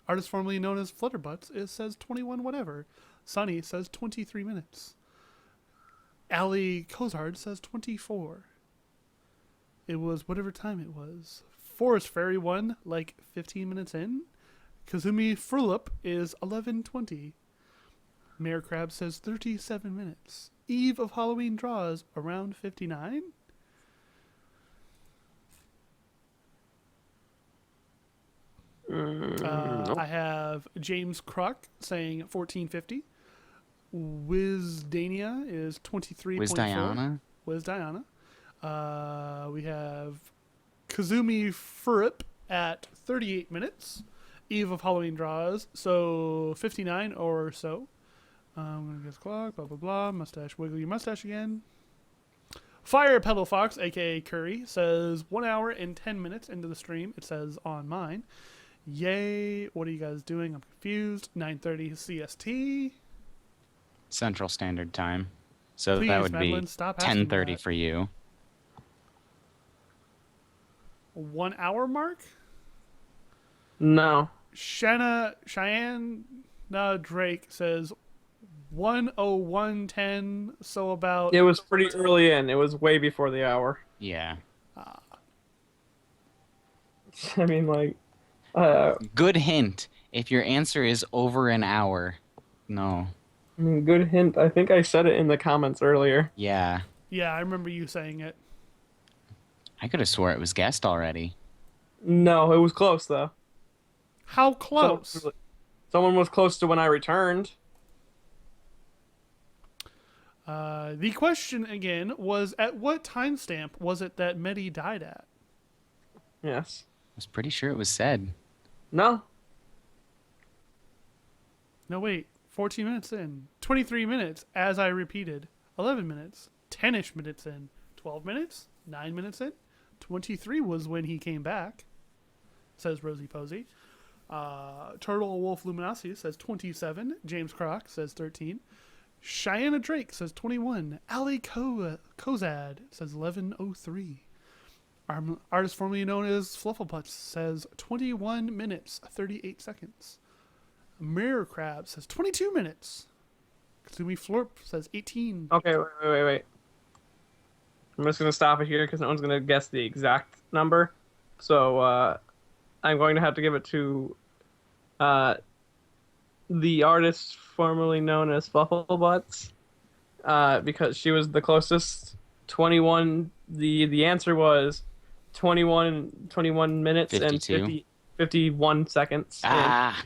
S1: Artist formerly known as Flutterbutts says 21 whatever. Sunny says 23 minutes. Allie Cozard says 24. It was whatever time it was. Forest Fairy won like 15 minutes in. Kazumi Frulup is 11:20. Mayor Crab says 37 minutes. Eve of Halloween draws around 59. I have James Cruck saying 1450. Wizdania is 23.4.
S3: Was Diana?
S1: Wiz Diana. We have Kazumi Furup at 38 minutes. Eve of Halloween draws, so 59 or so. I'm going to guess clock, blah, blah, blah. Mustache, wiggle your mustache again. Fire Pedal Fox, aka Curry, says 1 hour and 10 minutes into the stream. It says on mine. Yay. What are you guys doing? I'm confused. 9:30 CST.
S3: Central Standard Time. So
S1: Please,
S3: that would
S1: Madeline,
S3: be
S1: stop asking
S3: 10:30
S1: that.
S3: for you.
S1: 1 hour mark?
S2: No.
S1: Cheyenne Drake says 1:01:10, so about...
S2: It was pretty early in. It was way before the hour.
S3: Yeah.
S2: I mean, like,
S3: Good hint. If your answer is over an hour, no.
S2: I mean, good hint. I think I said it in the comments earlier.
S3: Yeah.
S1: Yeah, I remember you saying it.
S3: I could have swore it was guessed already.
S2: No, it was close though.
S1: How close?
S2: Someone was close to when I returned.
S1: The question again was, at what timestamp was it that Medi died at?
S2: Yes.
S3: I was pretty sure it was said.
S2: No.
S1: No, wait. 14 minutes in. 23 minutes, as I repeated. 11 minutes. 10-ish minutes in. 12 minutes. 9 minutes in. 23 was when he came back, says Rosie Posey. Turtle Wolf Luminosity says 27. James Croc says 13. Cheyenne Drake says 21. Ali Kozad says 11:03. Artist formerly known as Fluffleputz says 21 minutes, 38 seconds. Mirror Crab says 22 minutes. Kazumi Florp says 18.
S2: Okay, wait. I'm just gonna stop it here because no one's gonna guess the exact number. So I'm going to have to give it to the artist formerly known as Fluffleputz because she was the closest. 21. The answer was 21 minutes
S3: 52.
S2: and 51 seconds.
S3: Ah.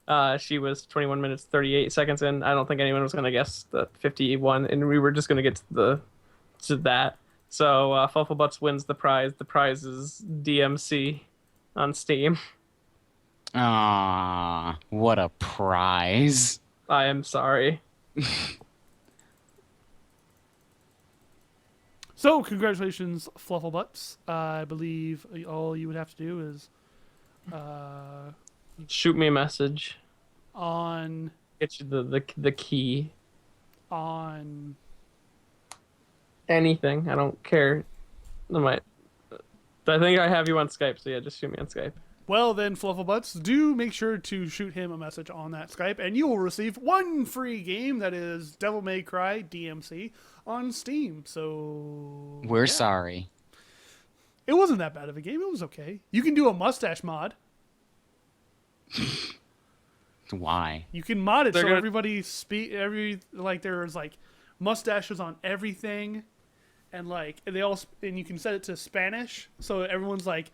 S2: And, she was 21 minutes 38 seconds in. I don't think anyone was gonna guess the 51, and we were just gonna get to that. So Fluffleputz wins the prize. The prize is DMC on Steam.
S3: Ah, what a prize.
S2: I am sorry.
S1: So, congratulations, Fluffleputz. I believe all you would have to do is
S2: Shoot me a message.
S1: on
S2: Get you the key. Anything. I don't care. I think I have you on Skype, so yeah, just shoot me on Skype.
S1: Well, then, Fluffleputz, do make sure to shoot him a message on that Skype, and you will receive one free game that is Devil May Cry DMC on Steam. So
S3: We're sorry.
S1: It wasn't that bad of a game. It was okay. You can do a mustache mod.
S3: Why?
S1: You can mod it
S2: They're
S1: so
S2: gonna-
S1: everybody there's like mustaches on everything, and like and you can set it to Spanish, so everyone's like,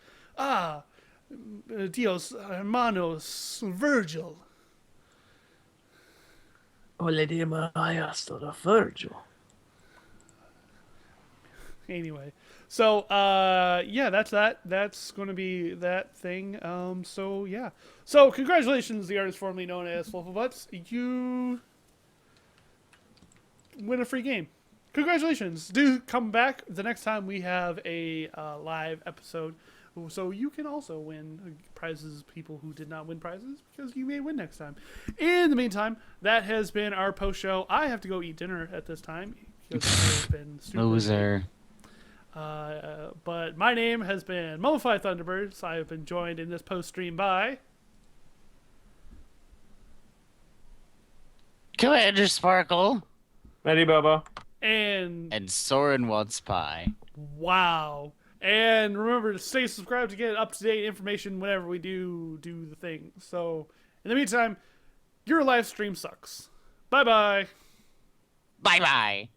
S1: Dios hermanos Virgil.
S2: Ole de maestro de Virgil.
S1: Anyway, so that's that. That's going to be that thing. So congratulations, the artist formerly known as Fluffleputz. You win a free game. Congratulations. Do come back the next time we have a live episode, so you can also win prizes. People who did not win prizes, because you may win next time. In the meantime, that has been our post show. I have to go eat dinner at this time because I've been super
S3: Loser.
S1: but my name has been Mummified Thunderbirds. I have been joined in this post stream by
S3: Commander Sparkle.
S2: Eddie Bobo.
S1: and
S3: Soren wants pie.
S1: wow. And remember to stay subscribed to get up-to-date information whenever we do the thing. So, in the meantime, your live stream sucks. Bye-bye.
S3: Bye-bye.